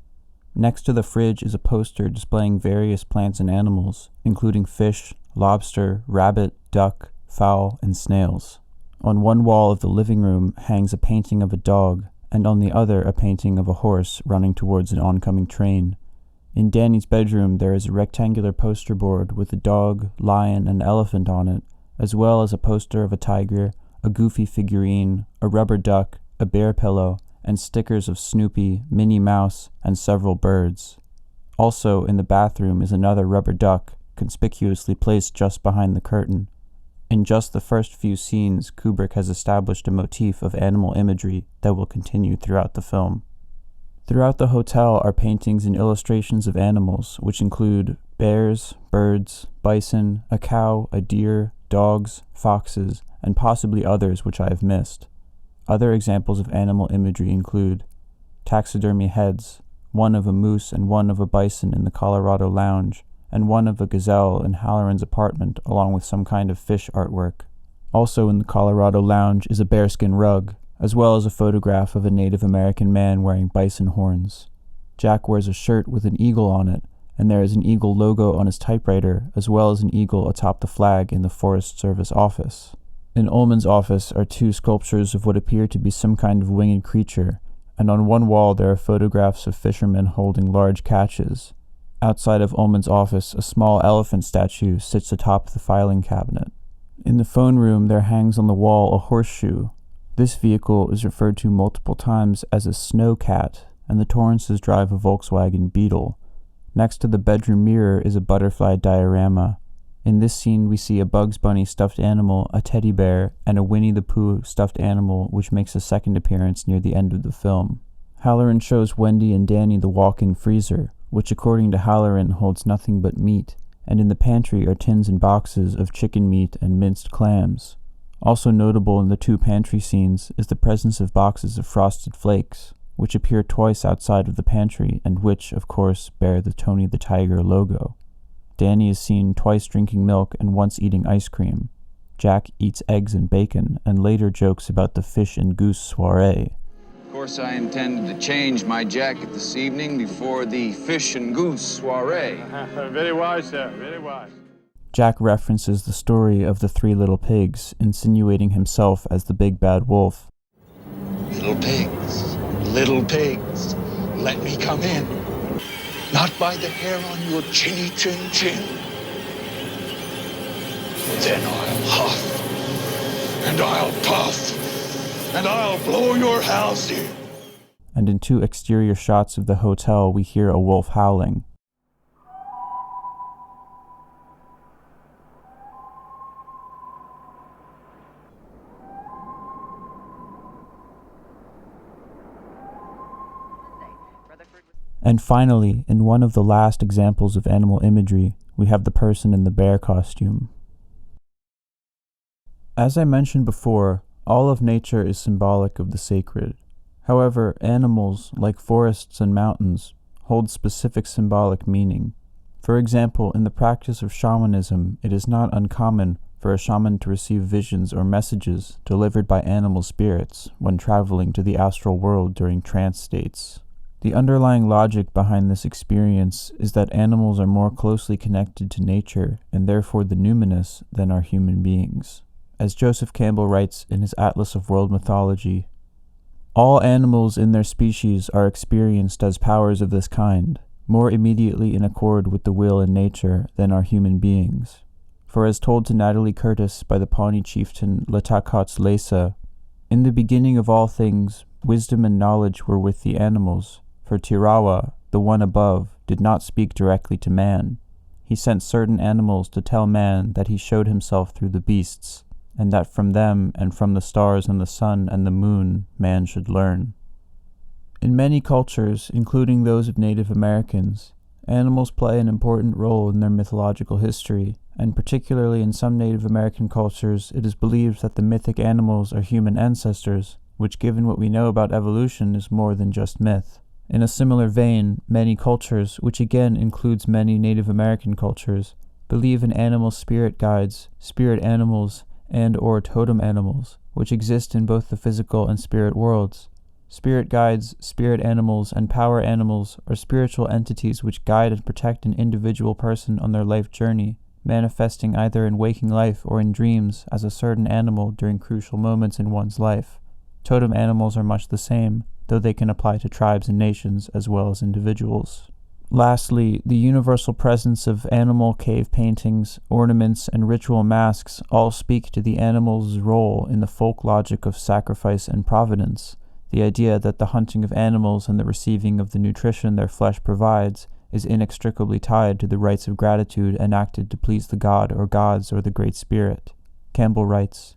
Next to the fridge is a poster displaying various plants and animals, including fish, lobster, rabbit, duck, fowl, and snails. On one wall of the living room hangs a painting of a dog, and on the other a painting of a horse running towards an oncoming train. In Danny's bedroom there is a rectangular poster board with a dog, lion, and elephant on it, as well as a poster of a tiger, a Goofy figurine, a rubber duck, a bear pillow, and stickers of Snoopy, Minnie Mouse, and several birds. Also in the bathroom is another rubber duck, conspicuously placed just behind the curtain. In just the first few scenes, Kubrick has established a motif of animal imagery that will continue throughout the film. Throughout the hotel are paintings and illustrations of animals, which include bears, birds, bison, a cow, a deer, dogs, foxes, and possibly others which I have missed. Other examples of animal imagery include taxidermy heads, one of a moose and one of a bison in the Colorado Lounge, and one of a gazelle in Halloran's apartment, along with some kind of fish artwork. Also in the Colorado Lounge is a bearskin rug, as well as a photograph of a Native American man wearing bison horns. Jack wears a shirt with an eagle on it, and there is an eagle logo on his typewriter, as well as an eagle atop the flag in the Forest Service office. In Ullman's office are two sculptures of what appear to be some kind of winged creature, and on one wall there are photographs of fishermen holding large catches. Outside of Ullman's office, a small elephant statue sits atop the filing cabinet. In the phone room, there hangs on the wall a horseshoe. This vehicle is referred to multiple times as a snowcat, and the Torrances drive a Volkswagen Beetle. Next to the bedroom mirror is a butterfly diorama. In this scene, we see a Bugs Bunny stuffed animal, a teddy bear, and a Winnie the Pooh stuffed animal, which makes a second appearance near the end of the film. Halloran shows Wendy and Danny the walk-in freezer, which according to Halloran holds nothing but meat, and in the pantry are tins and boxes of chicken meat and minced clams. Also notable in the two pantry scenes is the presence of boxes of Frosted Flakes, which appear twice outside of the pantry and which, of course, bear the Tony the Tiger logo. Danny is seen twice drinking milk and once eating ice cream. Jack eats eggs and bacon and later jokes about the fish and goose soiree. Of course, I intended to change my jacket this evening before the fish and goose soiree. Very wise, sir. Very wise. Jack references the story of the three little pigs, insinuating himself as the big bad wolf. Little pigs, let me come in. Not by the hair on your chinny chin chin. Then I'll huff, and I'll puff, and I'll blow your house in. And in two exterior shots of the hotel, we hear a wolf howling. And finally, in one of the last examples of animal imagery, we have the person in the bear costume. As I mentioned before, all of nature is symbolic of the sacred. However, animals, like forests and mountains, hold specific symbolic meaning. For example, in the practice of shamanism, it is not uncommon for a shaman to receive visions or messages delivered by animal spirits when traveling to the astral world during trance states. The underlying logic behind this experience is that animals are more closely connected to nature and therefore the numinous than are human beings. As Joseph Campbell writes in his Atlas of World Mythology, all animals in their species are experienced as powers of this kind, more immediately in accord with the will and nature than are human beings. For as told to Natalie Curtis by the Pawnee chieftain Latakot's Lesa, in the beginning of all things, wisdom and knowledge were with the animals, for Tirawa, the one above, did not speak directly to man. He sent certain animals to tell man that he showed himself through the beasts, and that from them and from the stars and the sun and the moon man should learn. In many cultures, including those of Native Americans, animals play an important role in their mythological history, and particularly in some Native American cultures, it is believed that the mythic animals are human ancestors, which, given what we know about evolution, is more than just myth. In a similar vein, many cultures, which again includes many Native American cultures, believe in animal spirit guides, spirit animals, and/or totem animals, which exist in both the physical and spirit worlds. Spirit guides, spirit animals, and power animals are spiritual entities which guide and protect an individual person on their life journey, manifesting either in waking life or in dreams as a certain animal during crucial moments in one's life. Totem animals are much the same, though they can apply to tribes and nations as well as individuals. Lastly, the universal presence of animal cave paintings, ornaments, and ritual masks all speak to the animal's role in the folk logic of sacrifice and providence, the idea that the hunting of animals and the receiving of the nutrition their flesh provides is inextricably tied to the rites of gratitude enacted to please the god or gods or the Great Spirit. Campbell writes,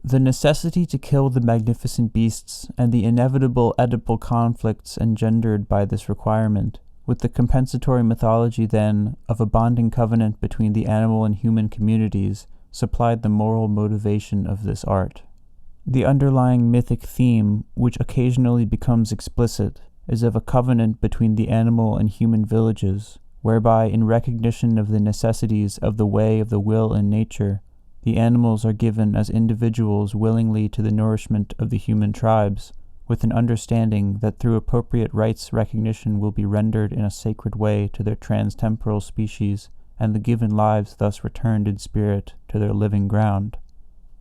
"The necessity to kill the magnificent beasts and the inevitable Oedipal conflicts engendered by this requirement, with the compensatory mythology, then, of a bonding covenant between the animal and human communities, supplied the moral motivation of this art. The underlying mythic theme, which occasionally becomes explicit, is of a covenant between the animal and human villages, whereby, in recognition of the necessities of the way of the will and nature, the animals are given as individuals willingly to the nourishment of the human tribes, with an understanding that through appropriate rites recognition will be rendered in a sacred way to their trans-temporal species, and the given lives thus returned in spirit to their living ground."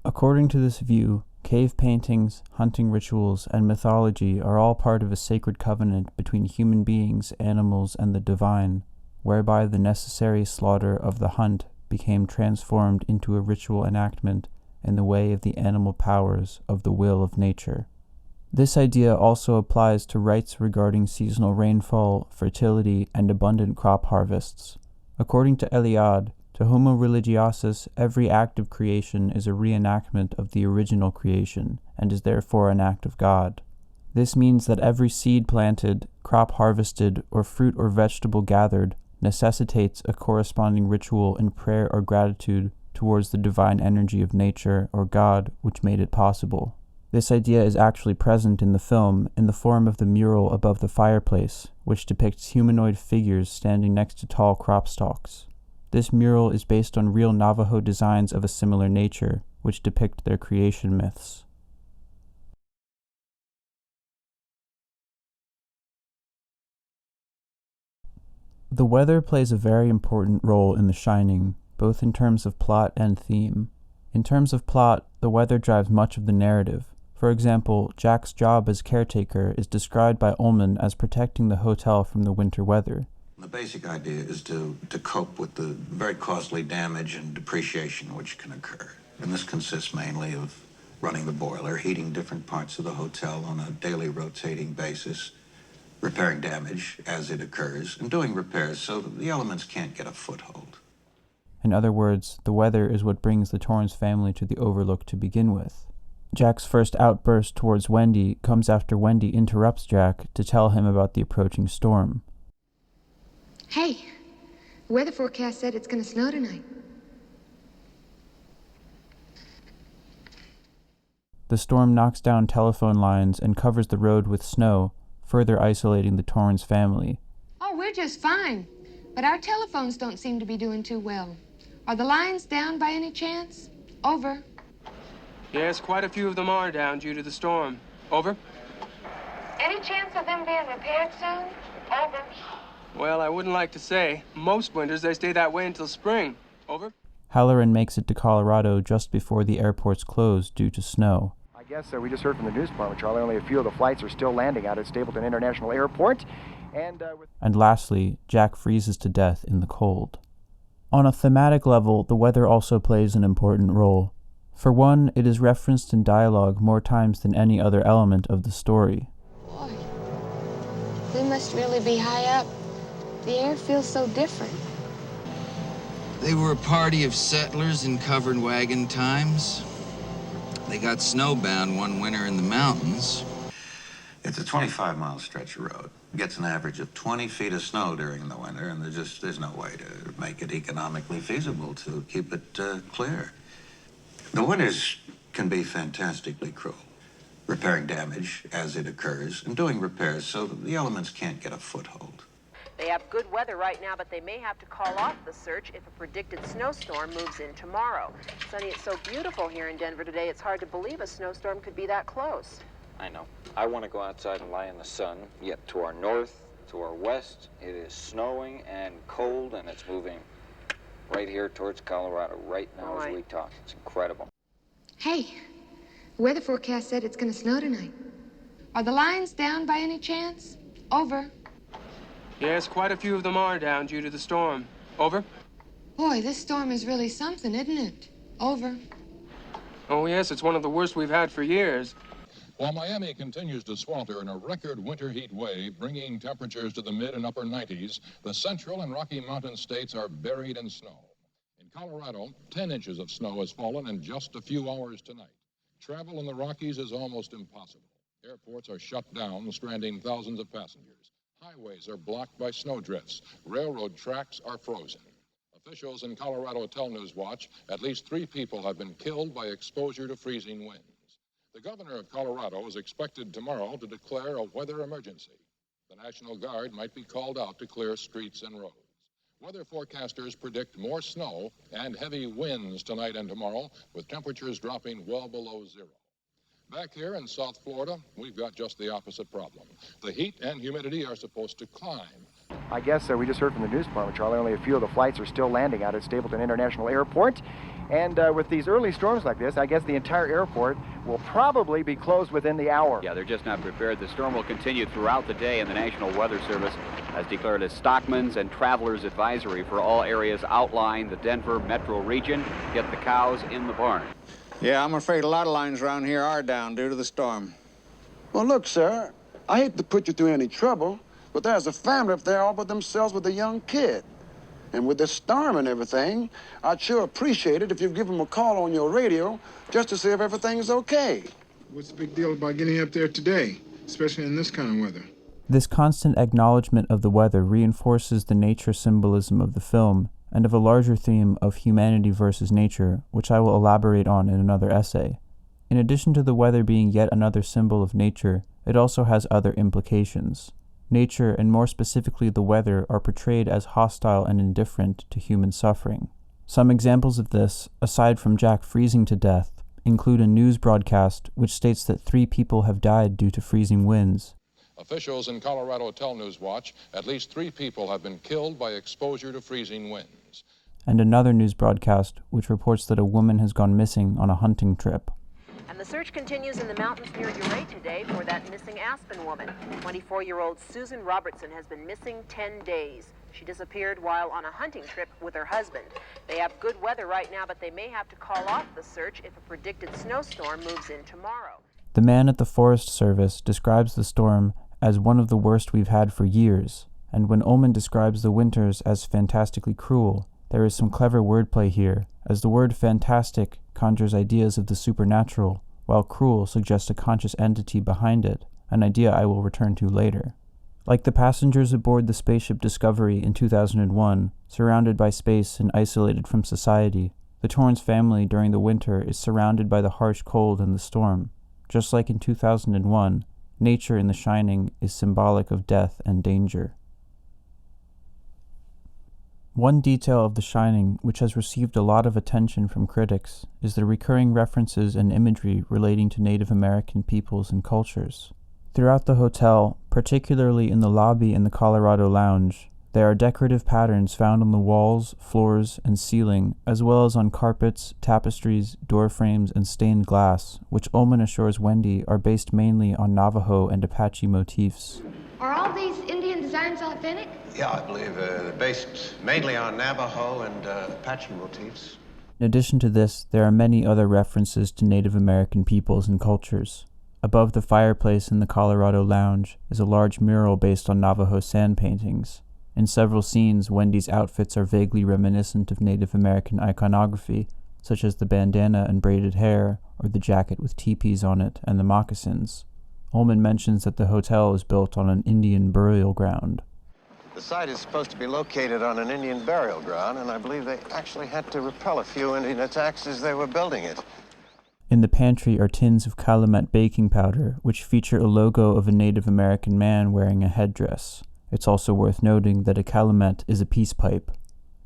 According to this view, cave paintings, hunting rituals, and mythology are all part of a sacred covenant between human beings, animals, and the divine, whereby the necessary slaughter of the hunt became transformed into a ritual enactment in the way of the animal powers of the will of nature. This idea also applies to rites regarding seasonal rainfall, fertility, and abundant crop harvests. According to Eliade, to Homo religiosus, every act of creation is a reenactment of the original creation, and is therefore an act of God. This means that every seed planted, crop harvested, or fruit or vegetable gathered necessitates a corresponding ritual in prayer or gratitude towards the divine energy of nature or God which made it possible. This idea is actually present in the film in the form of the mural above the fireplace, which depicts humanoid figures standing next to tall crop stalks. This mural is based on real Navajo designs of a similar nature, which depict their creation myths. The weather plays a very important role in The Shining, both in terms of plot and theme. In terms of plot, the weather drives much of the narrative. For example, Jack's job as caretaker is described by Ullman as protecting the hotel from the winter weather. The basic idea is to cope with the very costly damage and depreciation which can occur. And this consists mainly of running the boiler, heating different parts of the hotel on a daily rotating basis, repairing damage as it occurs, and doing repairs so that the elements can't get a foothold. In other words, the weather is what brings the Torrance family to the Overlook to begin with. Jack's first outburst towards Wendy comes after Wendy interrupts Jack to tell him about the approaching storm. Hey, Weather forecast said it's gonna snow tonight. The storm knocks down telephone lines and covers the road with snow, further isolating the Torrance family. Oh, we're just fine. But our telephones don't seem to be doing too well. Are the lines down by any chance? Over. Yes, quite a few of them are down due to the storm. Over. Any chance of them being repaired soon? Over. Well, I wouldn't like to say. Most winters, they stay that way until spring. Over. Halloran makes it to Colorado just before the airports close due to snow. I guess we just heard from the news department, Charlie. Only a few of the flights are still landing out at Stapleton International Airport. And lastly, Jack freezes to death in the cold. On a thematic level, the weather also plays an important role. For one, it is referenced in dialogue more times than any other element of the story. Boy, we must really be high up. The air feels so different. They were a party of settlers in covered wagon times. They got snowbound one winter in the mountains. It's a 25-mile stretch of road. Gets an average of 20 feet of snow during the winter, and there's no way to make it economically feasible to keep it clear. The winters can be fantastically cruel, repairing damage as it occurs and doing repairs so that the elements can't get a foothold. They have good weather right now, but they may have to call off the search if a predicted snowstorm moves in tomorrow. Sonny, it's so beautiful here in Denver today, it's hard to believe a snowstorm could be that close. I know. I want to go outside and lie in the sun, yet to our north, to our west, it is snowing and cold, and it's moving right here towards Colorado right now as we talk. It's incredible. Hey, the weather forecast said it's gonna snow tonight. Are the lines down by any chance? Over. Yes, quite a few of them are down due to the storm. Over. Boy, this storm is really something, isn't it? Over. Oh, yes, it's one of the worst we've had for years. While Miami continues to swelter in a record winter heat wave, bringing temperatures to the mid and upper 90s, the central and Rocky Mountain states are buried in snow. In Colorado, 10 inches of snow has fallen in just a few hours tonight. Travel in the Rockies is almost impossible. Airports are shut down, stranding thousands of passengers. Highways are blocked by snowdrifts. Railroad tracks are frozen. Officials in Colorado tell Newswatch at least 3 people have been killed by exposure to freezing winds. The governor of Colorado is expected tomorrow to declare a weather emergency. The National Guard might be called out to clear streets and roads. Weather forecasters predict more snow and heavy winds tonight and tomorrow, with temperatures dropping well below zero. Back here in South Florida, we've got just the opposite problem. The heat and humidity are supposed to climb. I guess we just heard from the news department, Charlie. Only a few of the flights are still landing out at Stapleton International Airport. And with these early storms like this, I guess the entire airport will probably be closed within the hour. Yeah, they're just not prepared. The storm will continue throughout the day, and the National Weather Service has declared a stockman's and traveler's advisory for all areas outlying the Denver metro region. Get the cows in the barn. Yeah, I'm afraid a lot of lines around here are down due to the storm. Well, look, sir, I hate to put you through any trouble, but there's a family up there all by themselves with a young kid. And with this storm and everything, I'd sure appreciate it if you'd give them a call on your radio just to see if everything's okay. What's the big deal about getting up there today, especially in this kind of weather? This constant acknowledgement of the weather reinforces the nature symbolism of the film and of a larger theme of humanity versus nature, which I will elaborate on in another essay. In addition to the weather being yet another symbol of nature, it also has other implications. Nature, and more specifically the weather, are portrayed as hostile and indifferent to human suffering. Some examples of this, aside from Jack freezing to death, include a news broadcast which states that 3 people have died due to freezing winds. Officials in Colorado tell Newswatch at least 3 people have been killed by exposure to freezing winds. And another news broadcast which reports that a woman has gone missing on a hunting trip. And the search continues in the mountains near Uray today for that missing Aspen woman. 24-year-old Susan Robertson has been missing 10 days. She disappeared while on a hunting trip with her husband. They have good weather right now, but they may have to call off the search if a predicted snowstorm moves in tomorrow. The man at the Forest Service describes the storm as one of the worst we've had for years, and when Ullman describes the winters as fantastically cruel, there is some clever wordplay here, as the word fantastic conjures ideas of the supernatural, while cruel suggests a conscious entity behind it, an idea I will return to later. Like the passengers aboard the spaceship Discovery in 2001, surrounded by space and isolated from society, the Torrance family during the winter is surrounded by the harsh cold and the storm. Just like in 2001, nature in The Shining is symbolic of death and danger. One detail of The Shining which has received a lot of attention from critics is the recurring references and imagery relating to Native American peoples and cultures. Throughout the hotel, particularly in the lobby and the Colorado Lounge, there are decorative patterns found on the walls, floors, and ceiling, as well as on carpets, tapestries, door frames, and stained glass, which Ullman assures Wendy are based mainly on Navajo and Apache motifs. Are all these Indian designs authentic? Yeah, I believe they're based mainly on Navajo and Apache motifs. In addition to this, there are many other references to Native American peoples and cultures. Above the fireplace in the Colorado Lounge is a large mural based on Navajo sand paintings. In several scenes, Wendy's outfits are vaguely reminiscent of Native American iconography, such as the bandana and braided hair, or the jacket with teepees on it, and the moccasins. Ullman mentions that the hotel is built on an Indian burial ground. The site is supposed to be located on an Indian burial ground, and I believe they actually had to repel a few Indian attacks as they were building it. In the pantry are tins of Calumet baking powder, which feature a logo of a Native American man wearing a headdress. It's also worth noting that a calumet is a peace pipe.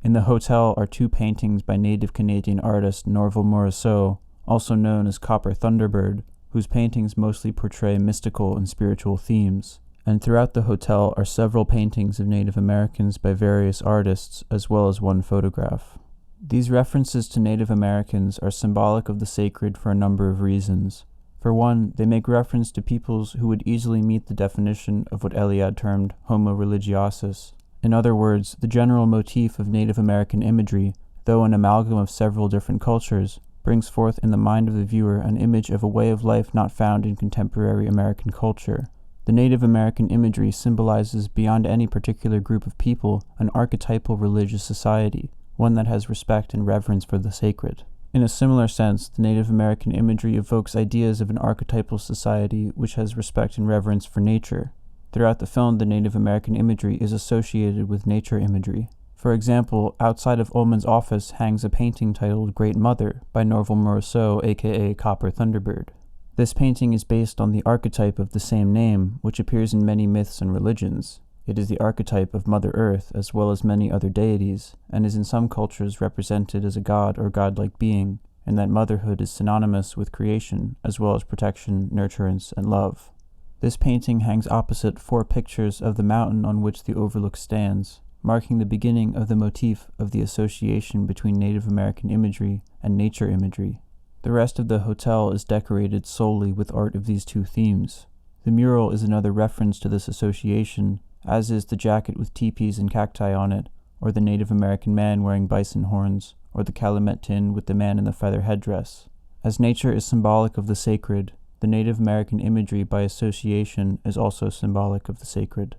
In the hotel are two paintings by Native Canadian artist Norval Morrisseau, also known as Copper Thunderbird, whose paintings mostly portray mystical and spiritual themes. And throughout the hotel are several paintings of Native Americans by various artists, as well as one photograph. These references to Native Americans are symbolic of the sacred for a number of reasons. For one, they make reference to peoples who would easily meet the definition of what Eliade termed homo religiosus. In other words, the general motif of Native American imagery, though an amalgam of several different cultures, brings forth in the mind of the viewer an image of a way of life not found in contemporary American culture. The Native American imagery symbolizes beyond any particular group of people an archetypal religious society, one that has respect and reverence for the sacred. In a similar sense, the Native American imagery evokes ideas of an archetypal society which has respect and reverence for nature. Throughout the film, the Native American imagery is associated with nature imagery. For example, outside of Ullman's office hangs a painting titled Great Mother by Norval Morrisseau, aka Copper Thunderbird. This painting is based on the archetype of the same name, which appears in many myths and religions. It is the archetype of Mother Earth as well as many other deities, and is in some cultures represented as a god or godlike being, and that motherhood is synonymous with creation as well as protection, nurturance, and love. This painting hangs opposite 4 pictures of the mountain on which the overlook stands, marking the beginning of the motif of the association between Native American imagery and nature imagery. The rest of the hotel is decorated solely with art of these 2 themes. The mural is another reference to this association, as is the jacket with teepees and cacti on it, or the Native American man wearing bison horns, or the calumet tin with the man in the feather headdress. As nature is symbolic of the sacred, the Native American imagery by association is also symbolic of the sacred.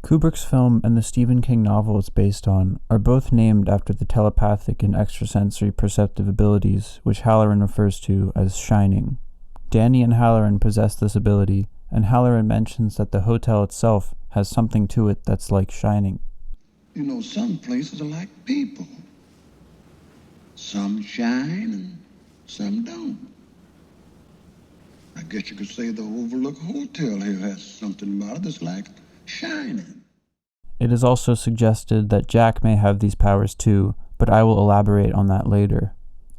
Kubrick's film and the Stephen King novel it's based on are both named after the telepathic and extrasensory perceptive abilities which Halloran refers to as shining. Danny and Halloran possess this ability, and Halloran mentions that the hotel itself has something to it that's like shining. You know, some places are like people. Some shine and some don't. I guess you could say the Overlook Hotel here has something about it that's like shining. It is also suggested that Jack may have these powers too, but I will elaborate on that later.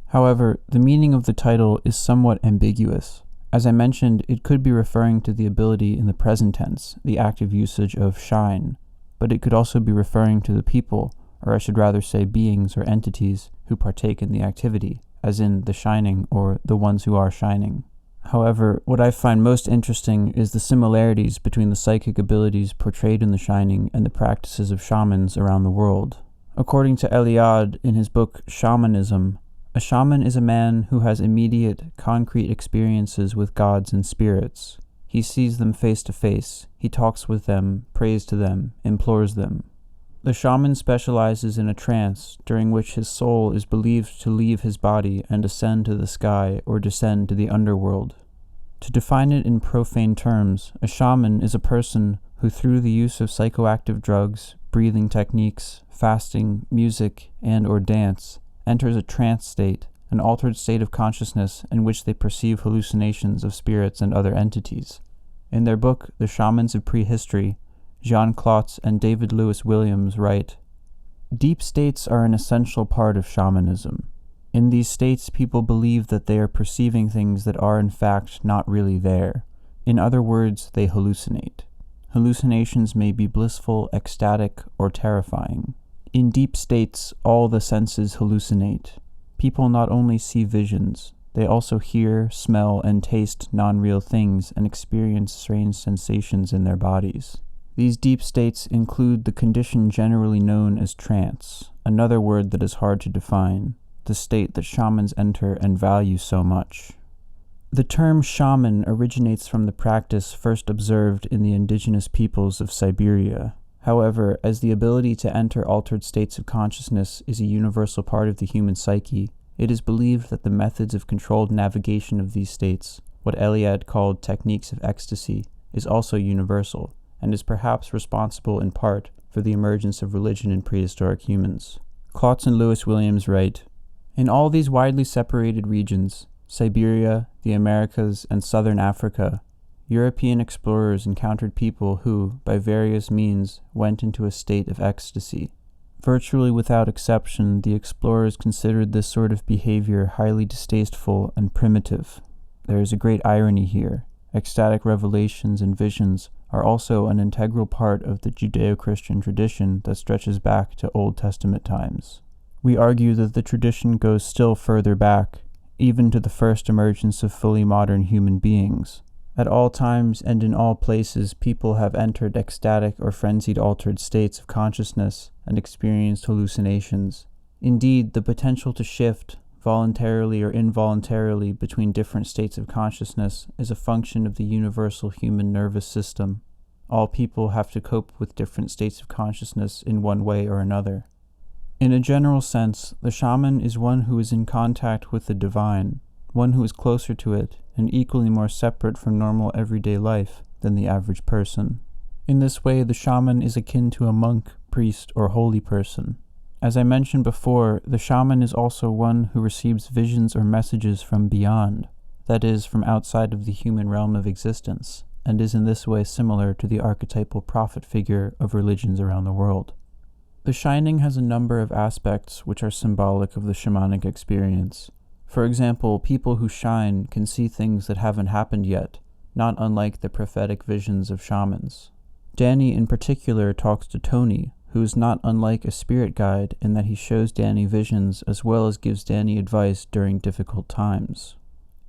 However, the meaning of the title is somewhat ambiguous. As I mentioned, it could be referring to the ability in the present tense, the active usage of shine, but it could also be referring to the people, or I should rather say beings or entities, who partake in the activity, as in the shining or the ones who are shining. However, what I find most interesting is the similarities between the psychic abilities portrayed in The Shining and the practices of shamans around the world. According to Eliade in his book Shamanism, a shaman is a man who has immediate, concrete experiences with gods and spirits. He sees them face to face, he talks with them, prays to them, implores them. The shaman specializes in a trance during which his soul is believed to leave his body and ascend to the sky or descend to the underworld. To define it in profane terms, a shaman is a person who, through the use of psychoactive drugs, breathing techniques, fasting, music, and/or dance, enters a trance state, an altered state of consciousness in which they perceive hallucinations of spirits and other entities. In their book, The Shamans of Prehistory, Jean Klotz and David Lewis Williams write, "Deep states are an essential part of shamanism. In these states, people believe that they are perceiving things that are in fact not really there. In other words, they hallucinate. Hallucinations may be blissful, ecstatic, or terrifying. In deep states, all the senses hallucinate. People not only see visions, they also hear, smell, and taste non-real things and experience strange sensations in their bodies. These deep states include the condition generally known as trance, another word that is hard to define, the state that shamans enter and value so much." The term shaman originates from the practice first observed in the indigenous peoples of Siberia. However, as the ability to enter altered states of consciousness is a universal part of the human psyche, it is believed that the methods of controlled navigation of these states, what Eliade called techniques of ecstasy, is also universal, and is perhaps responsible in part for the emergence of religion in prehistoric humans. Klotz and Lewis Williams write, "In all these widely separated regions, Siberia, the Americas, and southern Africa, European explorers encountered people who, by various means, went into a state of ecstasy. Virtually without exception, the explorers considered this sort of behavior highly distasteful and primitive. There is a great irony here. Ecstatic revelations and visions are also an integral part of the Judeo-Christian tradition that stretches back to Old Testament times. We argue that the tradition goes still further back, even to the first emergence of fully modern human beings. At all times and in all places, people have entered ecstatic or frenzied altered states of consciousness and experienced hallucinations. Indeed, the potential to shift, voluntarily or involuntarily, between different states of consciousness is a function of the universal human nervous system. All people have to cope with different states of consciousness in one way or another. In a general sense, the shaman is one who is in contact with the divine, one who is closer to it and equally more separate from normal everyday life than the average person. In this way, the shaman is akin to a monk, priest, or holy person. As I mentioned before, the shaman is also one who receives visions or messages from beyond, that is, from outside of the human realm of existence, and is in this way similar to the archetypal prophet figure of religions around the world. The shining has a number of aspects which are symbolic of the shamanic experience. For example, people who shine can see things that haven't happened yet, not unlike the prophetic visions of shamans. Danny in particular talks to Tony, who is not unlike a spirit guide in that he shows Danny visions as well as gives Danny advice during difficult times.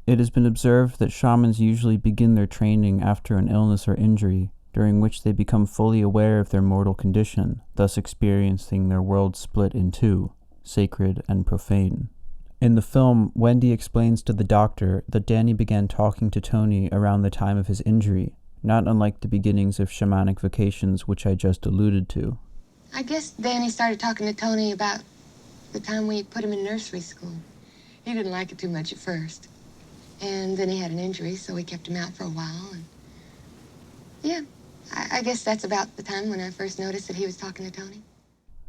It has been observed that shamans usually begin their training after an illness or injury, during which they become fully aware of their mortal condition, thus experiencing their world split in two, sacred and profane. In the film, Wendy explains to the doctor that Danny began talking to Tony around the time of his injury, not unlike the beginnings of shamanic vocations which I just alluded to. I guess Danny started talking to Tony about the time we put him in nursery school. He didn't like it too much at first. And then he had an injury, so we kept him out for a while. And yeah, I guess that's about the time when I first noticed that he was talking to Tony.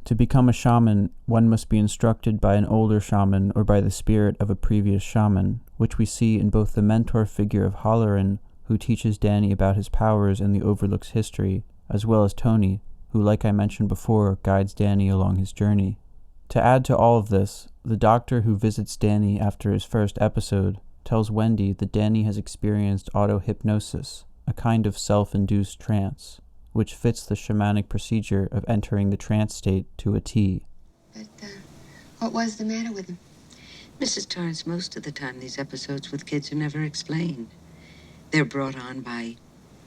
To become a shaman, one must be instructed by an older shaman or by the spirit of a previous shaman, which we see in both the mentor figure of Halloran, who teaches Danny about his powers and the Overlook's history, as well as Tony, who, like I mentioned before, guides Danny along his journey. To add to all of this, the doctor who visits Danny after his first episode tells Wendy that Danny has experienced auto-hypnosis, a kind of self-induced trance, which fits the shamanic procedure of entering the trance state to a T. But, what was the matter with him? Mrs. Torrance, most of the time these episodes with kids are never explained. They're brought on by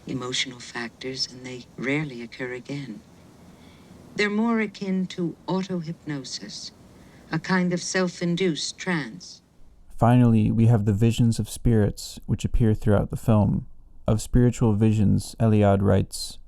emotional factors, and they rarely occur again. They're more akin to auto-hypnosis, a kind of self-induced trance. Finally, we have the visions of spirits, which appear throughout the film. Of spiritual visions, Eliade writes,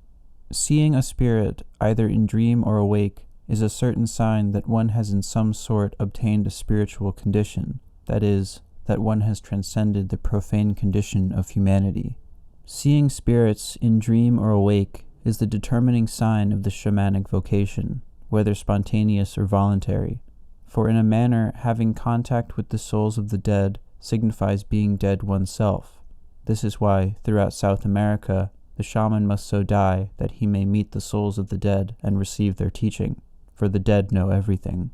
"Seeing a spirit, either in dream or awake, is a certain sign that one has in some sort obtained a spiritual condition, that is, that one has transcended the profane condition of humanity. Seeing spirits in dream or awake is the determining sign of the shamanic vocation, whether spontaneous or voluntary. For in a manner, having contact with the souls of the dead signifies being dead oneself. This is why, throughout South America, the shaman must so die that he may meet the souls of the dead and receive their teaching, for the dead know everything.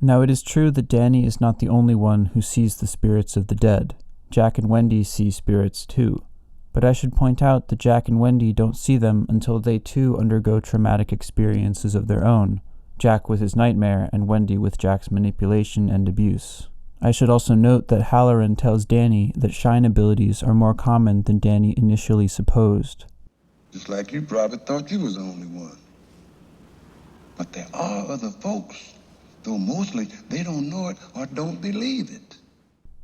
Now it is true that Danny is not the only one who sees the spirits of the dead. Jack and Wendy see spirits too. But I should point out that Jack and Wendy don't see them until they too undergo traumatic experiences of their own, Jack with his nightmare and Wendy with Jack's manipulation and abuse. I should also note that Halloran tells Danny that shine abilities are more common than Danny initially supposed. Just like you probably thought you was the only one. But there are other folks, though mostly they don't know it or don't believe it.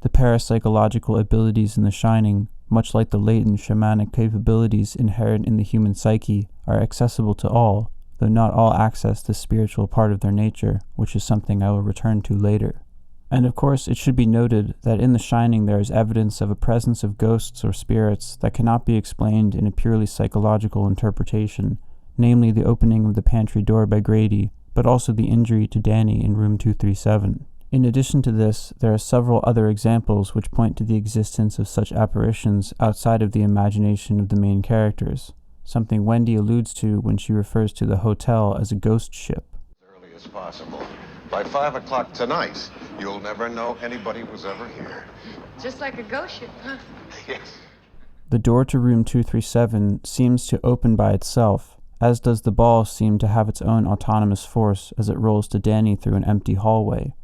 The parapsychological abilities in The Shining, much like the latent shamanic capabilities inherent in the human psyche, are accessible to all, though not all access the spiritual part of their nature, which is something I will return to later. And of course, it should be noted that in The Shining there is evidence of a presence of ghosts or spirits that cannot be explained in a purely psychological interpretation, namely the opening of the pantry door by Grady, but also the injury to Danny in room 237. In addition to this, there are several other examples which point to the existence of such apparitions outside of the imagination of the main characters, something Wendy alludes to when she refers to the hotel as a ghost ship. As early as possible. By 5 o'clock tonight, you'll never know anybody was ever here. Just like a ghost ship, huh? Yes. The door to room 237 seems to open by itself, as does the ball seem to have its own autonomous force as it rolls to Danny through an empty hallway.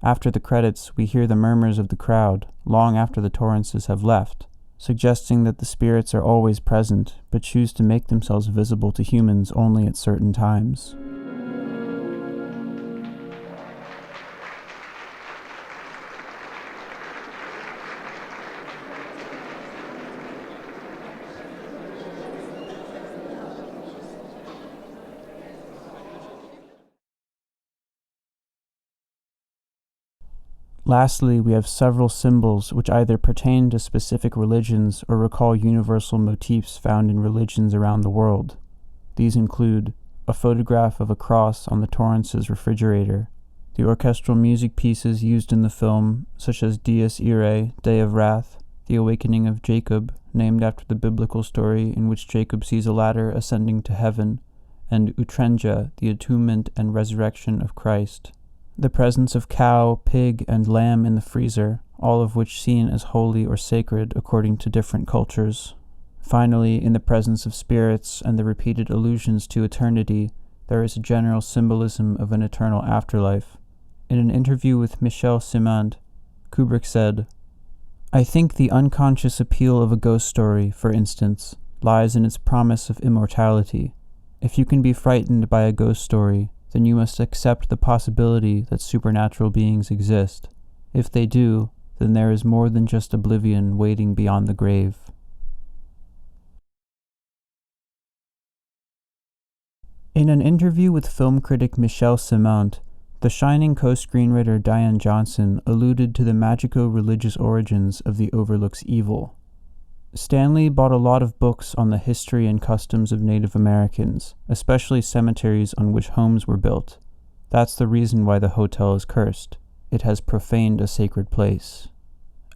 After the credits, we hear the murmurs of the crowd, long after the Torrances have left, suggesting that the spirits are always present, but choose to make themselves visible to humans only at certain times. Lastly, we have several symbols which either pertain to specific religions or recall universal motifs found in religions around the world. These include a photograph of a cross on the Torrance's refrigerator, the orchestral music pieces used in the film, such as Dies Irae, Day of Wrath, the awakening of Jacob, named after the biblical story in which Jacob sees a ladder ascending to heaven, and Utrenja, the atonement and resurrection of Christ. The presence of cow, pig, and lamb in the freezer, all of which seen as holy or sacred according to different cultures. Finally, in the presence of spirits and the repeated allusions to eternity, there is a general symbolism of an eternal afterlife. In an interview with Michel Simand, Kubrick said, "I think the unconscious appeal of a ghost story, for instance, lies in its promise of immortality. If you can be frightened by a ghost story, then you must accept the possibility that supernatural beings exist. If they do, then there is more than just oblivion waiting beyond the grave." In an interview with film critic Michel Simand, The Shining co-screenwriter Diane Johnson alluded to the magico-religious origins of the Overlook's evil. Stanley bought a lot of books on the history and customs of Native Americans, especially cemeteries on which homes were built. That's the reason why the hotel is cursed. It has profaned a sacred place.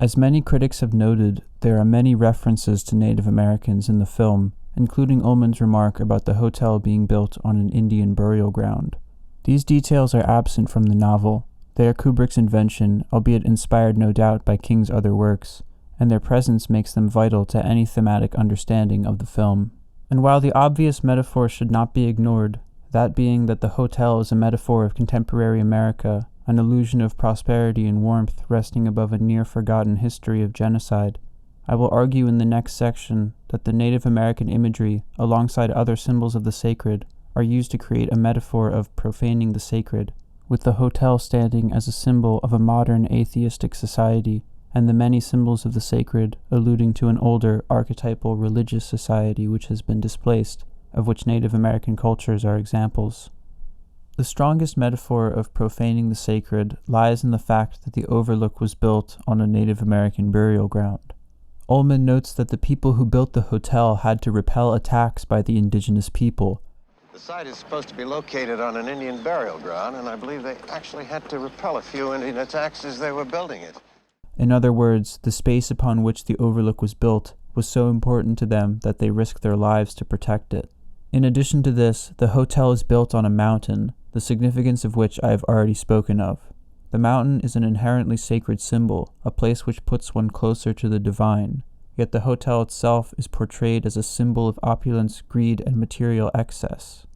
As many critics have noted, there are many references to Native Americans in the film, including Ullman's remark about the hotel being built on an Indian burial ground. These details are absent from the novel. They are Kubrick's invention, albeit inspired no doubt by King's other works, and their presence makes them vital to any thematic understanding of the film. And while the obvious metaphor should not be ignored, that being that the hotel is a metaphor of contemporary America, an illusion of prosperity and warmth resting above a near-forgotten history of genocide, I will argue in the next section that the Native American imagery, alongside other symbols of the sacred, are used to create a metaphor of profaning the sacred, with the hotel standing as a symbol of a modern atheistic society, and the many symbols of the sacred alluding to an older archetypal religious society which has been displaced, of which Native American cultures are examples. The strongest metaphor of profaning the sacred lies in the fact that the overlook was built on a Native American burial ground. Ullman notes that the people who built the hotel had to repel attacks by the indigenous people. The site is supposed to be located on an Indian burial ground, and I believe they actually had to repel a few Indian attacks as they were building it. In other words, the space upon which the overlook was built was so important to them that they risked their lives to protect it. In addition to this, the hotel is built on a mountain, the significance of which I have already spoken of. The mountain is an inherently sacred symbol, a place which puts one closer to the divine, yet the hotel itself is portrayed as a symbol of opulence, greed, and material excess.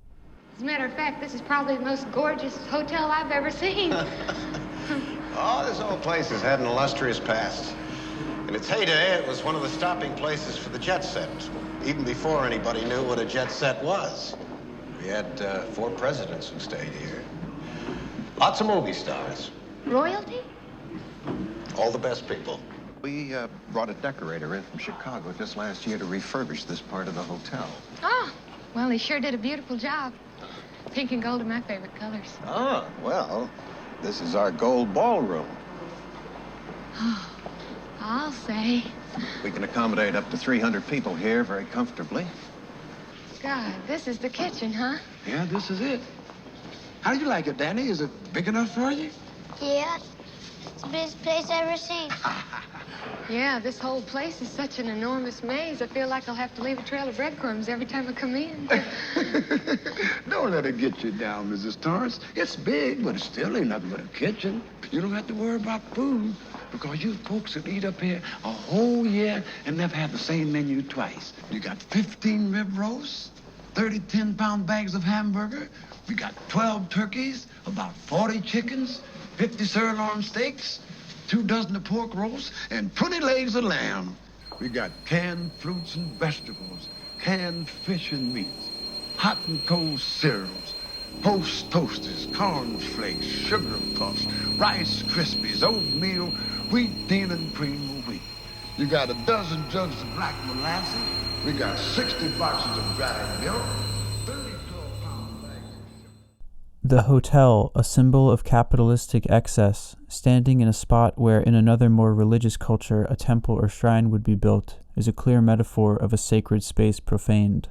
As a matter of fact, this is probably the most gorgeous hotel I've ever seen. Oh, this whole place has had an illustrious past. In its heyday, it was one of the stopping places for the jet set, even before anybody knew what a jet set was. We had 4 presidents who stayed here. Lots of movie stars. Royalty? All the best people. We brought a decorator in from Chicago just last year to refurbish this part of the hotel. Oh, well, he sure did a beautiful job. Pink and gold are my favorite colors. Ah, well, this is our gold ballroom. Oh, I'll say. We can accommodate up to 300 people here very comfortably. God, this is the kitchen, huh? Yeah, this is it. How do you like it, Danny? Is it big enough for you? Yeah, it's the biggest place I've ever seen. Yeah, this whole place is such an enormous maze. I feel like I'll have to leave a trail of breadcrumbs every time I come in. Don't let it get you down, Mrs. Torrance. It's big, but it still ain't nothing but a kitchen. You don't have to worry about food, because you folks will eat up here a whole year and never have the same menu twice. You got 15 rib roasts, 30 10-pound bags of hamburger. We got 12 turkeys, about 40 chickens, 50 sirloin steaks, 2 dozen of pork roasts, and 20 legs of lamb. We got canned fruits and vegetables, canned fish and meats, hot and cold cereals, Post Toasters, corn flakes, sugar puffs, Rice Krispies, oatmeal, wheat, thin, and cream of wheat. You got a dozen jugs of black molasses. We got 60 boxes of dried milk, 30 12-pound bags. The hotel, a symbol of capitalistic excess, standing in a spot where in another more religious culture a temple or shrine would be built, is a clear metaphor of a sacred space profaned.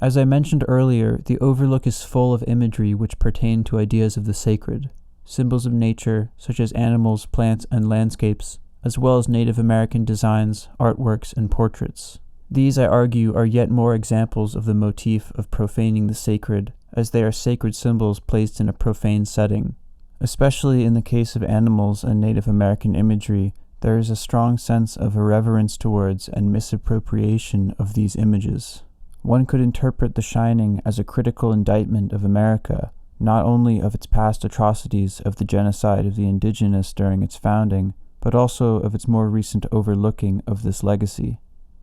As I mentioned earlier, the overlook is full of imagery which pertain to ideas of the sacred, symbols of nature such as animals, plants, and landscapes, as well as Native American designs, artworks, and portraits. These, I argue, are yet more examples of the motif of profaning the sacred, as they are sacred symbols placed in a profane setting. Especially in the case of animals and Native American imagery, there is a strong sense of irreverence towards and misappropriation of these images. One could interpret The Shining as a critical indictment of America, not only of its past atrocities of the genocide of the indigenous during its founding, but also of its more recent overlooking of this legacy.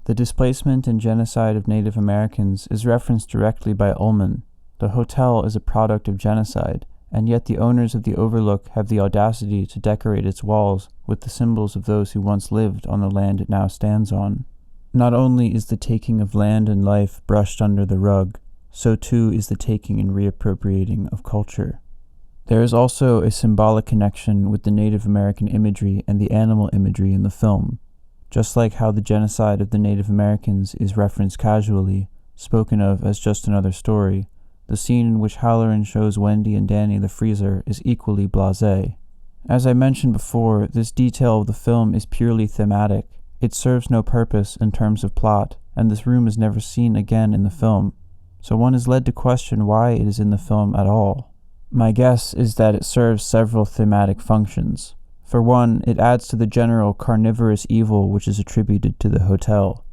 The displacement and genocide of Native Americans is referenced directly by Ullman. The hotel is a product of genocide, and yet the owners of the overlook have the audacity to decorate its walls with the symbols of those who once lived on the land it now stands on. Not only is the taking of land and life brushed under the rug, so too is the taking and reappropriating of culture. There is also a symbolic connection with the Native American imagery and the animal imagery in the film. Just like how the genocide of the Native Americans is referenced casually, spoken of as just another story, the scene in which Halloran shows Wendy and Danny the freezer is equally blasé. As I mentioned before, this detail of the film is purely thematic. It serves no purpose in terms of plot, and this room is never seen again in the film, so one is led to question why it is in the film at all. My guess is that it serves several thematic functions. For one, it adds to the general carnivorous evil which is attributed to the hotel.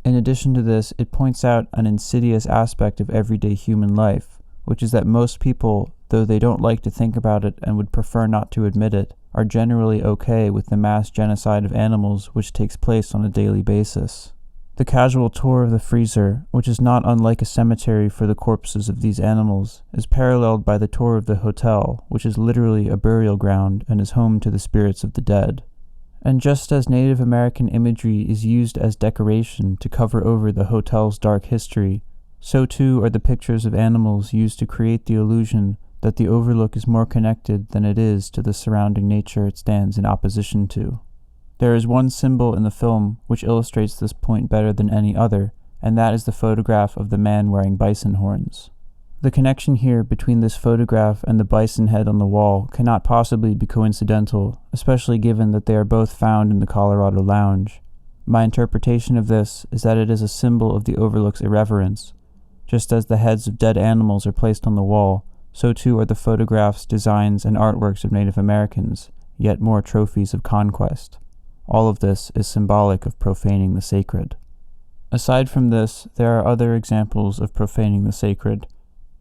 In addition to this, it points out an insidious aspect of everyday human life, which is that most people, though they don't like to think about it and would prefer not to admit it, are generally okay with the mass genocide of animals which takes place on a daily basis. The casual tour of the freezer, which is not unlike a cemetery for the corpses of these animals, is paralleled by the tour of the hotel, which is literally a burial ground and is home to the spirits of the dead. And just as Native American imagery is used as decoration to cover over the hotel's dark history, so too are the pictures of animals used to create the illusion that the overlook is more connected than it is to the surrounding nature it stands in opposition to. There is one symbol in the film which illustrates this point better than any other, and that is the photograph of the man wearing bison horns. The connection here between this photograph and the bison head on the wall cannot possibly be coincidental, especially given that they are both found in the Colorado Lounge. My interpretation of this is that it is a symbol of the overlook's irreverence. Just as the heads of dead animals are placed on the wall, so too are the photographs, designs, and artworks of Native Americans, yet more trophies of conquest. All of this is symbolic of profaning the sacred. Aside from this, there are other examples of profaning the sacred.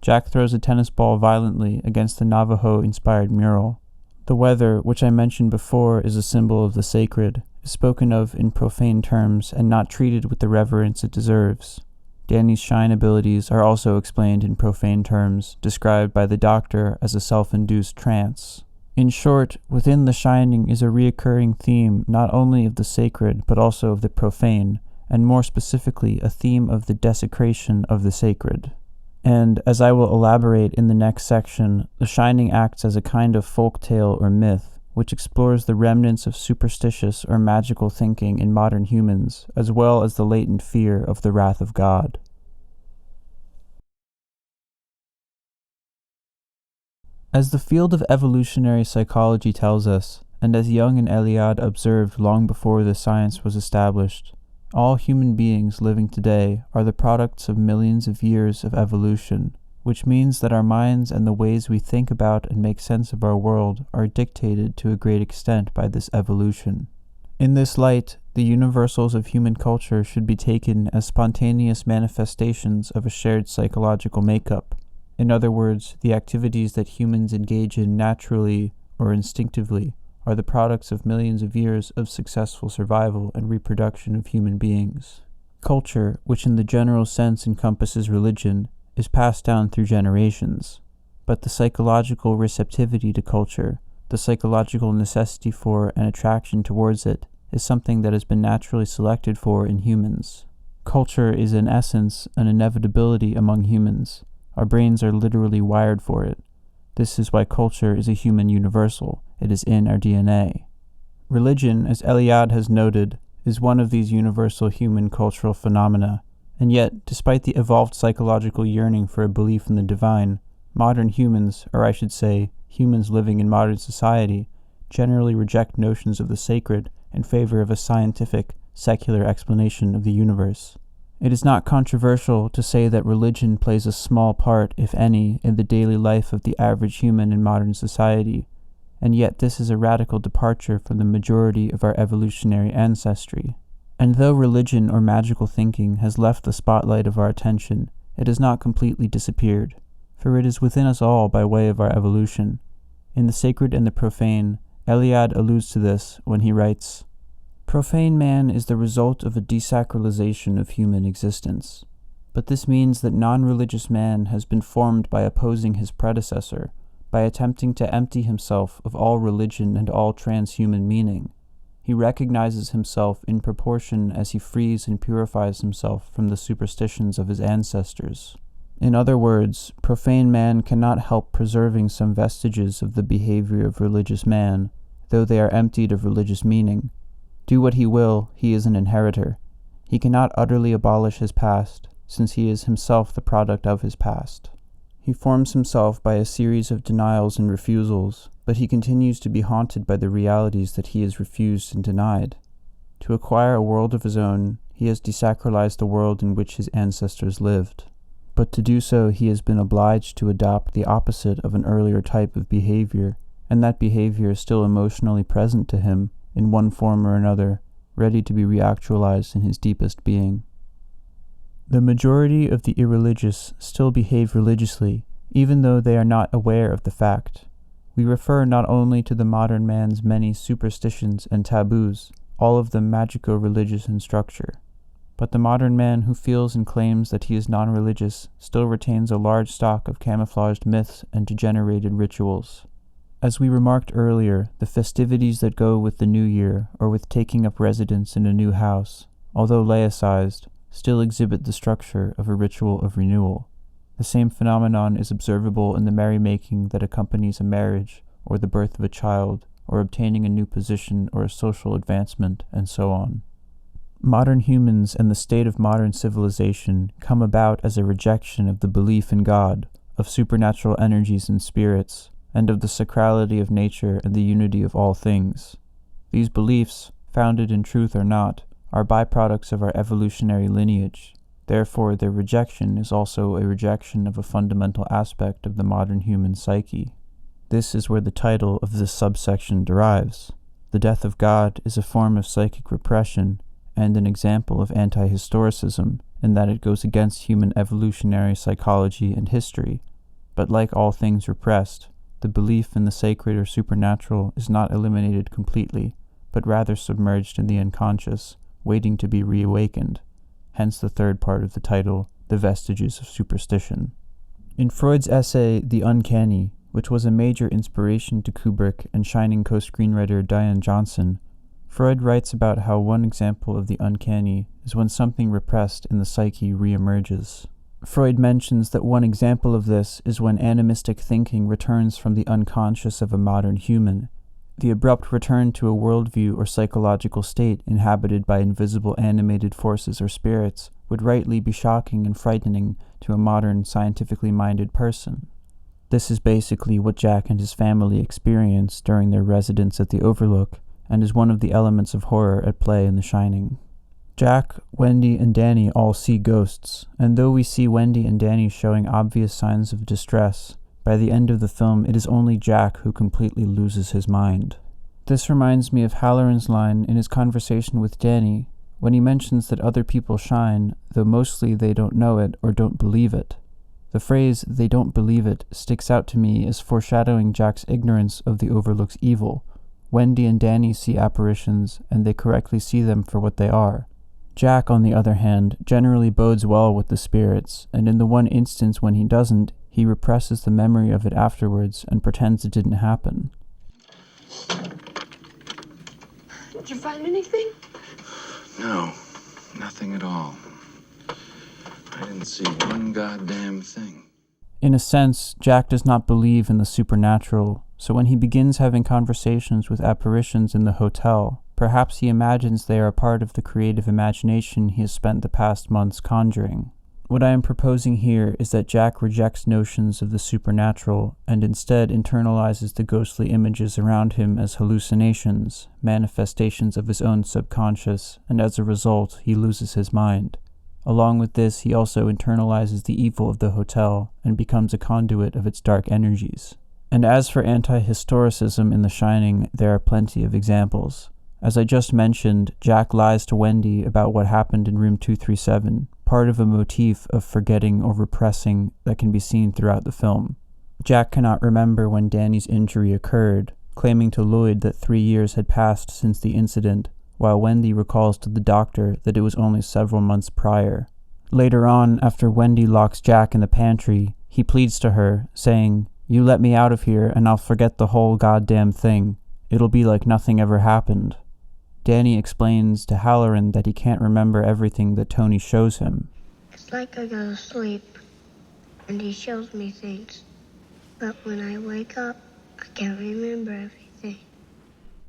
Jack throws a tennis ball violently against the Navajo-inspired mural. The weather, which I mentioned before is a symbol of the sacred, is spoken of in profane terms and not treated with the reverence it deserves. Danny's shine abilities are also explained in profane terms, described by the Doctor as a self-induced trance. In short, within The Shining is a reoccurring theme not only of the sacred but also of the profane, and more specifically a theme of the desecration of the sacred. And, as I will elaborate in the next section, The Shining acts as a kind of folk tale or myth, which explores the remnants of superstitious or magical thinking in modern humans, as well as the latent fear of the wrath of God. As the field of evolutionary psychology tells us, and as Jung and Eliade observed long before this science was established, all human beings living today are the products of millions of years of evolution, which means that our minds and the ways we think about and make sense of our world are dictated to a great extent by this evolution. In this light, the universals of human culture should be taken as spontaneous manifestations of a shared psychological makeup. In other words, the activities that humans engage in naturally or instinctively are the products of millions of years of successful survival and reproduction of human beings. Culture, which in the general sense encompasses religion, is passed down through generations, but the psychological receptivity to culture, the psychological necessity for and attraction towards it, is something that has been naturally selected for in humans. Culture is in essence an inevitability among humans. Our brains are literally wired for it. This is why culture is a human universal. It is in our DNA. Religion, as Eliade has noted, is one of these universal human cultural phenomena, and yet, despite the evolved psychological yearning for a belief in the divine, modern humans, or I should say, humans living in modern society, generally reject notions of the sacred in favor of a scientific, secular explanation of the universe. It is not controversial to say that religion plays a small part, if any, in the daily life of the average human in modern society, and yet this is a radical departure from the majority of our evolutionary ancestry. And though religion or magical thinking has left the spotlight of our attention, it has not completely disappeared, for it is within us all by way of our evolution. In The Sacred and the Profane, Eliade alludes to this when he writes, "Profane man is the result of a desacralization of human existence. But this means that non-religious man has been formed by opposing his predecessor, by attempting to empty himself of all religion and all transhuman meaning. He recognizes himself in proportion as he frees and purifies himself from the superstitions of his ancestors. In other words, profane man cannot help preserving some vestiges of the behavior of religious man, though they are emptied of religious meaning. Do what he will, he is an inheritor. He cannot utterly abolish his past, since he is himself the product of his past. He forms himself by a series of denials and refusals, but he continues to be haunted by the realities that he has refused and denied. To acquire a world of his own, he has desacralized the world in which his ancestors lived. But to do so, he has been obliged to adopt the opposite of an earlier type of behavior, and that behavior is still emotionally present to him, in one form or another, ready to be reactualized in his deepest being. The majority of the irreligious still behave religiously, even though they are not aware of the fact. We refer not only to the modern man's many superstitions and taboos, all of them magico-religious in structure, but the modern man who feels and claims that he is non-religious still retains a large stock of camouflaged myths and degenerated rituals. As we remarked earlier, the festivities that go with the new year or with taking up residence in a new house, although laicized, still exhibit the structure of a ritual of renewal. The same phenomenon is observable in the merrymaking that accompanies a marriage, or the birth of a child, or obtaining a new position or a social advancement, and so on. Modern humans and the state of modern civilization come about as a rejection of the belief in God, of supernatural energies and spirits, and of the sacrality of nature and the unity of all things. These beliefs, founded in truth or not, are byproducts of our evolutionary lineage. Therefore, their rejection is also a rejection of a fundamental aspect of the modern human psyche. This is where the title of this subsection derives. The death of God is a form of psychic repression and an example of anti-historicism in that it goes against human evolutionary psychology and history. But like all things repressed, the belief in the sacred or supernatural is not eliminated completely, but rather submerged in the unconscious, waiting to be reawakened. Hence the third part of the title, The Vestiges of Superstition. In Freud's essay, The Uncanny, which was a major inspiration to Kubrick and Shining co-screenwriter Diane Johnson, Freud writes about how one example of the uncanny is when something repressed in the psyche reemerges. Freud mentions that one example of this is when animistic thinking returns from the unconscious of a modern human. The abrupt return to a worldview or psychological state inhabited by invisible animated forces or spirits would rightly be shocking and frightening to a modern, scientifically minded person. This is basically what Jack and his family experience during their residence at the Overlook, and is one of the elements of horror at play in The Shining. Jack, Wendy, and Danny all see ghosts, and though we see Wendy and Danny showing obvious signs of distress, by the end of the film it is only Jack who completely loses his mind. This reminds me of Halloran's line in his conversation with Danny, when he mentions that other people shine, though mostly they don't know it or don't believe it. The phrase, "they don't believe it," sticks out to me as foreshadowing Jack's ignorance of the Overlook's evil. Wendy and Danny see apparitions, and they correctly see them for what they are. Jack, on the other hand, generally bodes well with the spirits, and in the one instance when he doesn't, he represses the memory of it afterwards and pretends it didn't happen. Did you find anything? No, nothing at all. I didn't see one goddamn thing. In a sense, Jack does not believe in the supernatural, so when he begins having conversations with apparitions in the hotel, perhaps he imagines they are a part of the creative imagination he has spent the past months conjuring. What I am proposing here is that Jack rejects notions of the supernatural and instead internalizes the ghostly images around him as hallucinations, manifestations of his own subconscious, and as a result, he loses his mind. Along with this, he also internalizes the evil of the hotel and becomes a conduit of its dark energies. And as for anti-historicism in The Shining, there are plenty of examples. As I just mentioned, Jack lies to Wendy about what happened in room 237, part of a motif of forgetting or repressing that can be seen throughout the film. Jack cannot remember when Danny's injury occurred, claiming to Lloyd that 3 years had passed since the incident, while Wendy recalls to the doctor that it was only several months prior. Later on, after Wendy locks Jack in the pantry, he pleads to her, saying, "You let me out of here and I'll forget the whole goddamn thing. It'll be like nothing ever happened." Danny explains to Halloran that he can't remember everything that Tony shows him. It's like I go to sleep, and he shows me things. But when I wake up, I can't remember everything.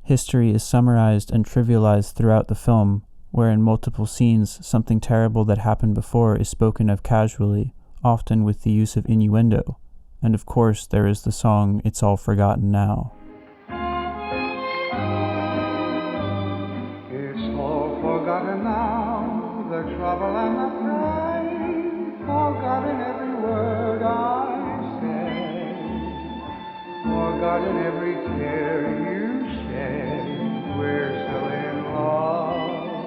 History is summarized and trivialized throughout the film, where in multiple scenes something terrible that happened before is spoken of casually, often with the use of innuendo. And of course there is the song "It's All Forgotten Now." It's all forgotten now, the trouble and the pride, forgotten every word I said, forgotten every tear you shed, we're still in love.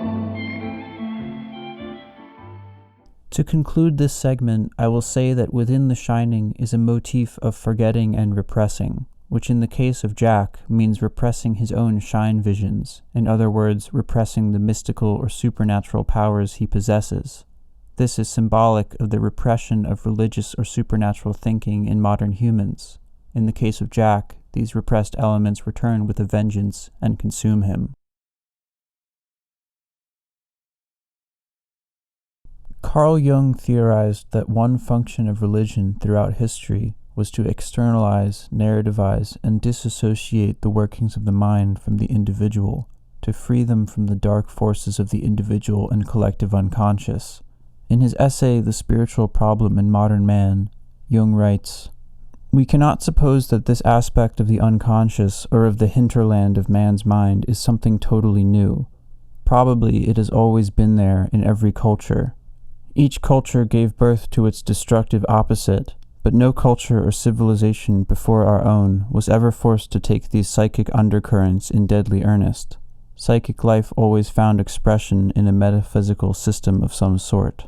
To conclude this segment, I will say that within The Shining is a motif of forgetting and repressing, which in the case of Jack means repressing his own shine visions, in other words, repressing the mystical or supernatural powers he possesses. This is symbolic of the repression of religious or supernatural thinking in modern humans. In the case of Jack, these repressed elements return with a vengeance and consume him. Carl Jung theorized that one function of religion throughout history was to externalize, narrativize, and disassociate the workings of the mind from the individual, to free them from the dark forces of the individual and collective unconscious. In his essay, The Spiritual Problem in Modern Man, Jung writes, "We cannot suppose that this aspect of the unconscious or of the hinterland of man's mind is something totally new. Probably it has always been there in every culture. Each culture gave birth to its destructive opposite, but no culture or civilization before our own was ever forced to take these psychic undercurrents in deadly earnest. Psychic life always found expression in a metaphysical system of some sort."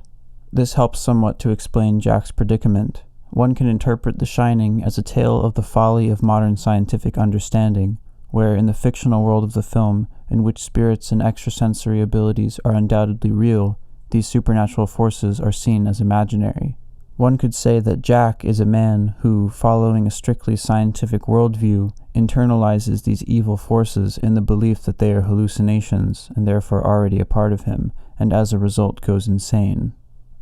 This helps somewhat to explain Jack's predicament. One can interpret The Shining as a tale of the folly of modern scientific understanding, where in the fictional world of the film, in which spirits and extrasensory abilities are undoubtedly real, these supernatural forces are seen as imaginary. One could say that Jack is a man who, following a strictly scientific worldview, internalizes these evil forces in the belief that they are hallucinations and therefore already a part of him, and as a result goes insane.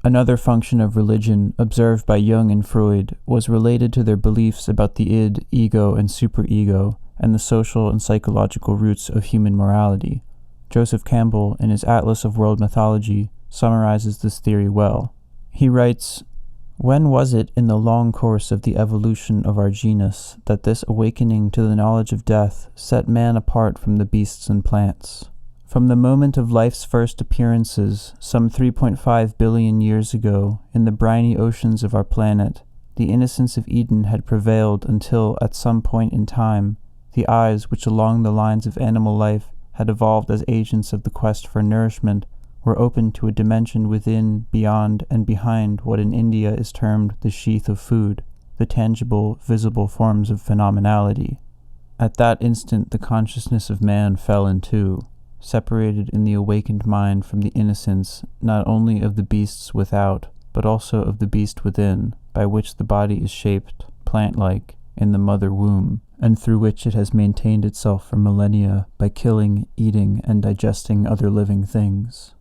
Another function of religion observed by Jung and Freud was related to their beliefs about the id, ego, and superego, and the social and psychological roots of human morality. Joseph Campbell, in his Atlas of World Mythology, summarizes this theory well. He writes, "When was it in the long course of the evolution of our genus that this awakening to the knowledge of death set man apart from the beasts and plants? From the moment of life's first appearances, some 3.5 billion years ago, in the briny oceans of our planet, the innocence of Eden had prevailed until, at some point in time, the eyes which along the lines of animal life had evolved as agents of the quest for nourishment were opened to a dimension within, beyond, and behind what in India is termed the sheath of food, the tangible, visible forms of phenomenality. At that instant the consciousness of man fell in two, separated in the awakened mind from the innocence not only of the beasts without, but also of the beast within, by which the body is shaped, plant-like, in the mother womb, and through which it has maintained itself for millennia by killing, eating, and digesting other living things.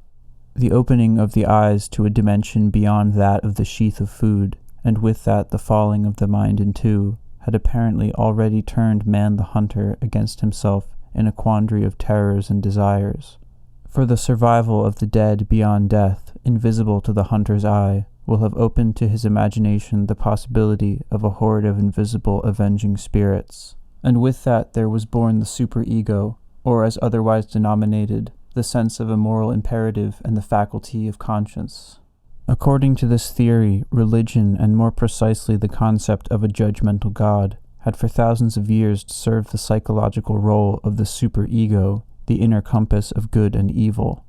The opening of the eyes to a dimension beyond that of the sheath of food, and with that the falling of the mind in two, had apparently already turned man the hunter against himself in a quandary of terrors and desires. For the survival of the dead beyond death, invisible to the hunter's eye, will have opened to his imagination the possibility of a horde of invisible avenging spirits. And with that there was born the superego, or as otherwise denominated, the sense of a moral imperative and the faculty of conscience. According to this theory, religion, and more precisely the concept of a judgmental God, had for thousands of years served the psychological role of the superego, the inner compass of good and evil.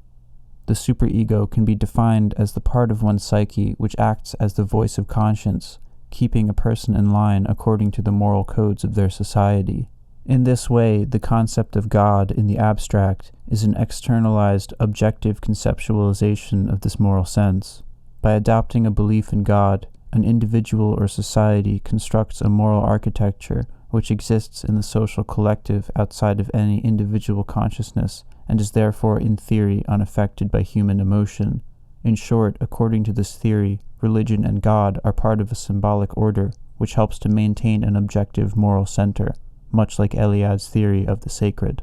The superego can be defined as the part of one's psyche which acts as the voice of conscience, keeping a person in line according to the moral codes of their society. In this way, the concept of God in the abstract is an externalized, objective conceptualization of this moral sense. By adopting a belief in God, an individual or society constructs a moral architecture which exists in the social collective outside of any individual consciousness and is therefore in theory unaffected by human emotion. In short, according to this theory, religion and God are part of a symbolic order which helps to maintain an objective moral center, much like Eliad's theory of the sacred.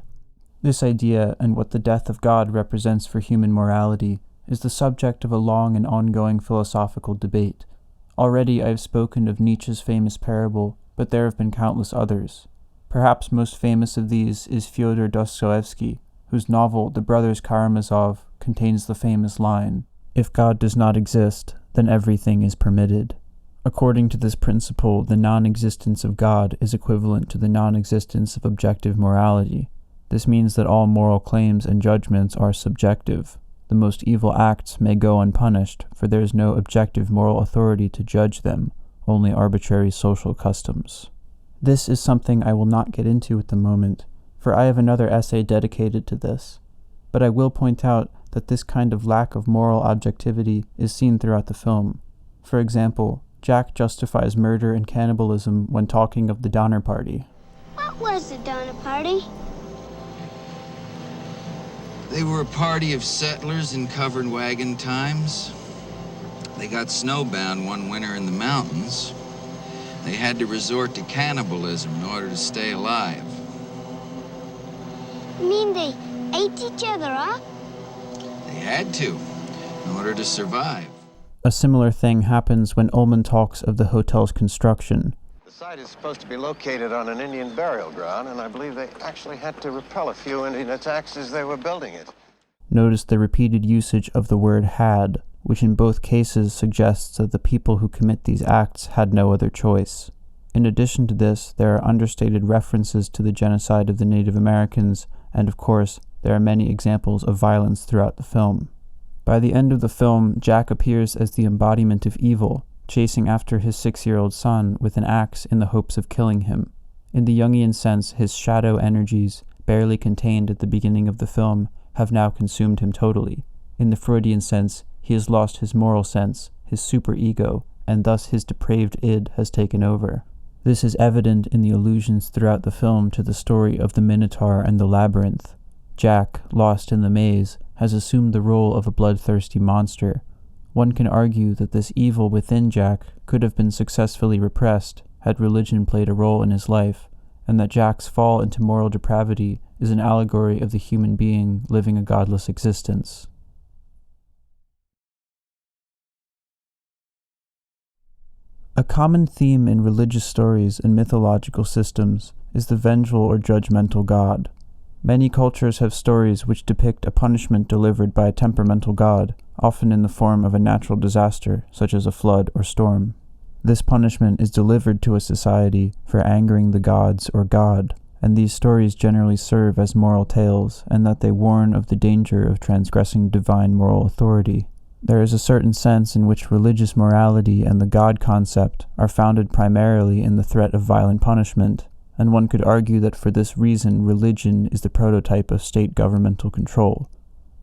This idea, and what the death of God represents for human morality, is the subject of a long and ongoing philosophical debate. Already I have spoken of Nietzsche's famous parable, but there have been countless others. Perhaps most famous of these is Fyodor Dostoevsky, whose novel The Brothers Karamazov contains the famous line, "If God does not exist, then everything is permitted." According to this principle, the non-existence of God is equivalent to the non-existence of objective morality. This means that all moral claims and judgments are subjective. The most evil acts may go unpunished, for there is no objective moral authority to judge them, only arbitrary social customs. This is something I will not get into at the moment, for I have another essay dedicated to this, but I will point out that this kind of lack of moral objectivity is seen throughout the film. For example, Jack justifies murder and cannibalism when talking of the Donner Party. What was the Donner Party? They were a party of settlers in covered wagon times. They got snowbound one winter in the mountains. They had to resort to cannibalism in order to stay alive. You mean they ate each other up? They had to, in order to survive. A similar thing happens when Ullman talks of the hotel's construction. The site is supposed to be located on an Indian burial ground, and I believe they actually had to repel a few Indian attacks as they were building it. Notice the repeated usage of the word had, which in both cases suggests that the people who commit these acts had no other choice. In addition to this, there are understated references to the genocide of the Native Americans, and of course, there are many examples of violence throughout the film. By the end of the film, Jack appears as the embodiment of evil, chasing after his 6-year-old son with an axe in the hopes of killing him. In the Jungian sense, his shadow energies, barely contained at the beginning of the film, have now consumed him totally. In the Freudian sense, he has lost his moral sense, his superego, and thus his depraved id has taken over. This is evident in the allusions throughout the film to the story of the Minotaur and the Labyrinth. Jack, lost in the maze, has assumed the role of a bloodthirsty monster. One can argue that this evil within Jack could have been successfully repressed had religion played a role in his life, and that Jack's fall into moral depravity is an allegory of the human being living a godless existence. A common theme in religious stories and mythological systems is the vengeful or judgmental god. Many cultures have stories which depict a punishment delivered by a temperamental god, often in the form of a natural disaster, such as a flood or storm. This punishment is delivered to a society for angering the gods or God, and these stories generally serve as moral tales, and that they warn of the danger of transgressing divine moral authority. There is a certain sense in which religious morality and the God concept are founded primarily in the threat of violent punishment, and one could argue that for this reason religion is the prototype of state governmental control.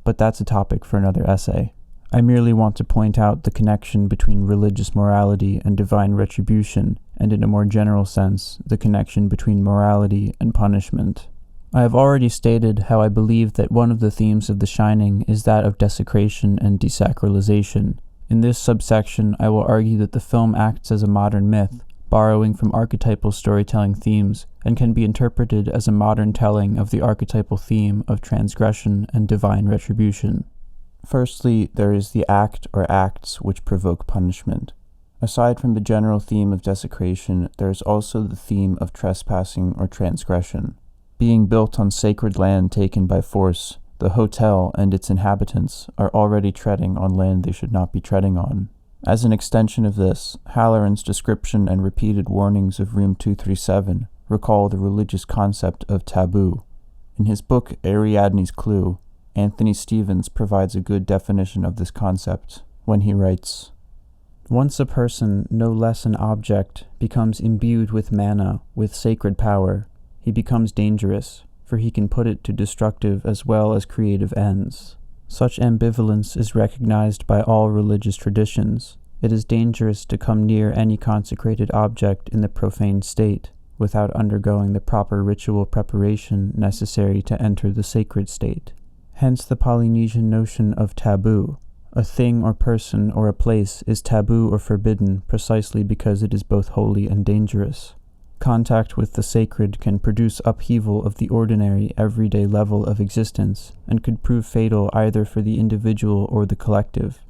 But that's a topic for another essay. I merely want to point out the connection between religious morality and divine retribution, and in a more general sense, the connection between morality and punishment. I have already stated how I believe that one of the themes of The Shining is that of desecration and desacralization. In this subsection, I will argue that the film acts as a modern myth, borrowing from archetypal storytelling themes, and can be interpreted as a modern telling of the archetypal theme of transgression and divine retribution. Firstly, there is the act or acts which provoke punishment. Aside from the general theme of desecration, there is also the theme of trespassing or transgression. Being built on sacred land taken by force, the hotel and its inhabitants are already treading on land they should not be treading on. As an extension of this, Halloran's description and repeated warnings of Room 237 recall the religious concept of taboo. In his book Ariadne's Clue, Anthony Stevens provides a good definition of this concept when he writes, "Once a person, no less an object, becomes imbued with mana, with sacred power, he becomes dangerous, for he can put it to destructive as well as creative ends. Such ambivalence is recognized by all religious traditions. It is dangerous to come near any consecrated object in the profane state, without undergoing the proper ritual preparation necessary to enter the sacred state. Hence the Polynesian notion of taboo. A thing or person or a place is taboo or forbidden precisely because it is both holy and dangerous. Contact with the sacred can produce upheaval of the ordinary, everyday level of existence, and could prove fatal either for the individual or the collective.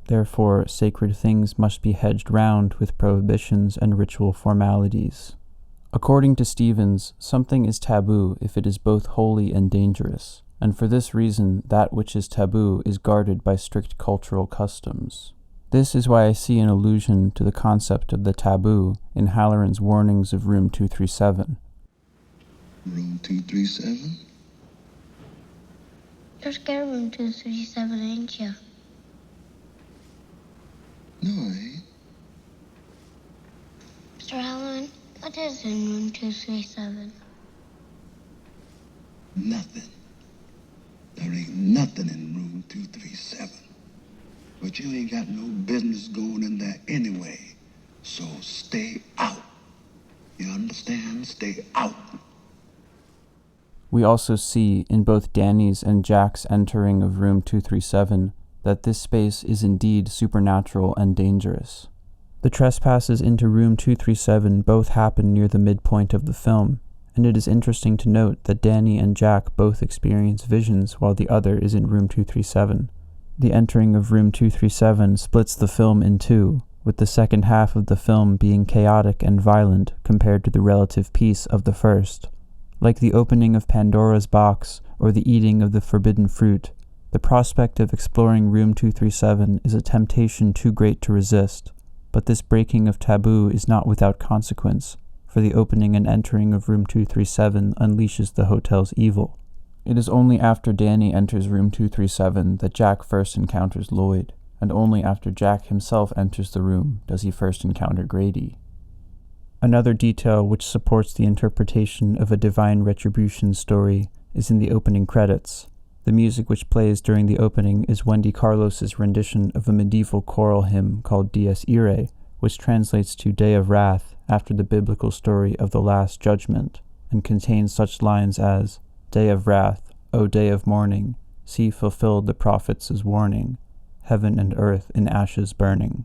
Therefore, sacred things must be hedged round with prohibitions and ritual formalities." According to Stevens, something is taboo if it is both holy and dangerous, and for this reason that which is taboo is guarded by strict cultural customs. This is why I see an allusion to the concept of the taboo in Halloran's warnings of Room 237. Room 237? You're scared of Room 237, ain't you? No, I ain't. Mr. Halloran, what is in Room 237? Nothing. There ain't nothing in Room 237. But you ain't got no business going in there anyway. So stay out. You understand? Stay out. We also see, in both Danny's and Jack's entering of Room 237, that this space is indeed supernatural and dangerous. The trespasses into room 237 both happen near the midpoint of the film, and it is interesting to note that Danny and Jack both experience visions while the other is in room 237. The entering of room 237 splits the film in two, with the second half of the film being chaotic and violent compared to the relative peace of the first. Like the opening of Pandora's box or the eating of the forbidden fruit, the prospect of exploring room 237 is a temptation too great to resist, but this breaking of taboo is not without consequence, for the opening and entering of room 237 unleashes the hotel's evil. It is only after Danny enters room 237 that Jack first encounters Lloyd, and only after Jack himself enters the room does he first encounter Grady. Another detail which supports the interpretation of a divine retribution story is in the opening credits. The music which plays during the opening is Wendy Carlos's rendition of a medieval choral hymn called Dies Irae, which translates to Day of Wrath after the biblical story of the Last Judgment, and contains such lines as, Day of wrath, O day of mourning, see fulfilled the prophets' warning, heaven and earth in ashes burning.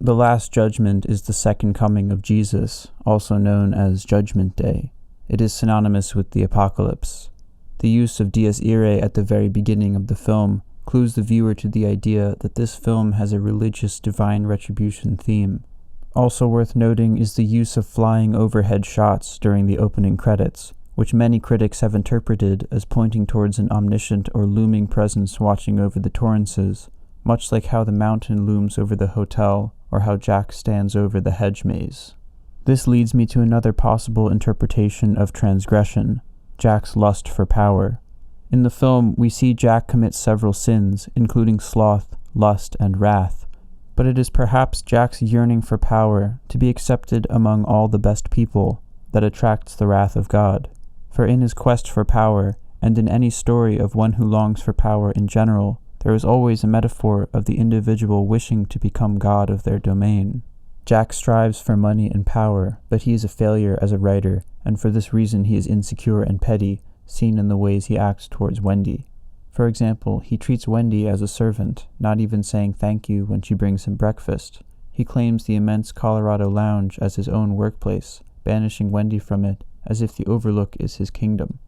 The Last Judgment is the second coming of Jesus, also known as Judgment Day. It is synonymous with the apocalypse. The use of Dies Irae at the very beginning of the film clues the viewer to the idea that this film has a religious divine retribution theme. Also worth noting is the use of flying overhead shots during the opening credits, which many critics have interpreted as pointing towards an omniscient or looming presence watching over the Torrances, much like how the mountain looms over the hotel or how Jack stands over the hedge maze. This leads me to another possible interpretation of transgression, Jack's lust for power. In the film, we see Jack commit several sins, including sloth, lust, and wrath, but it is perhaps Jack's yearning for power, to be accepted among all the best people, that attracts the wrath of God. For in his quest for power, and in any story of one who longs for power in general, there is always a metaphor of the individual wishing to become god of their domain. Jack strives for money and power, but he is a failure as a writer, and for this reason he is insecure and petty, seen in the ways he acts towards Wendy. For example, he treats Wendy as a servant, not even saying thank you when she brings him breakfast. He claims the immense Colorado Lounge as his own workplace, banishing Wendy from it as if the Overlook is his kingdom.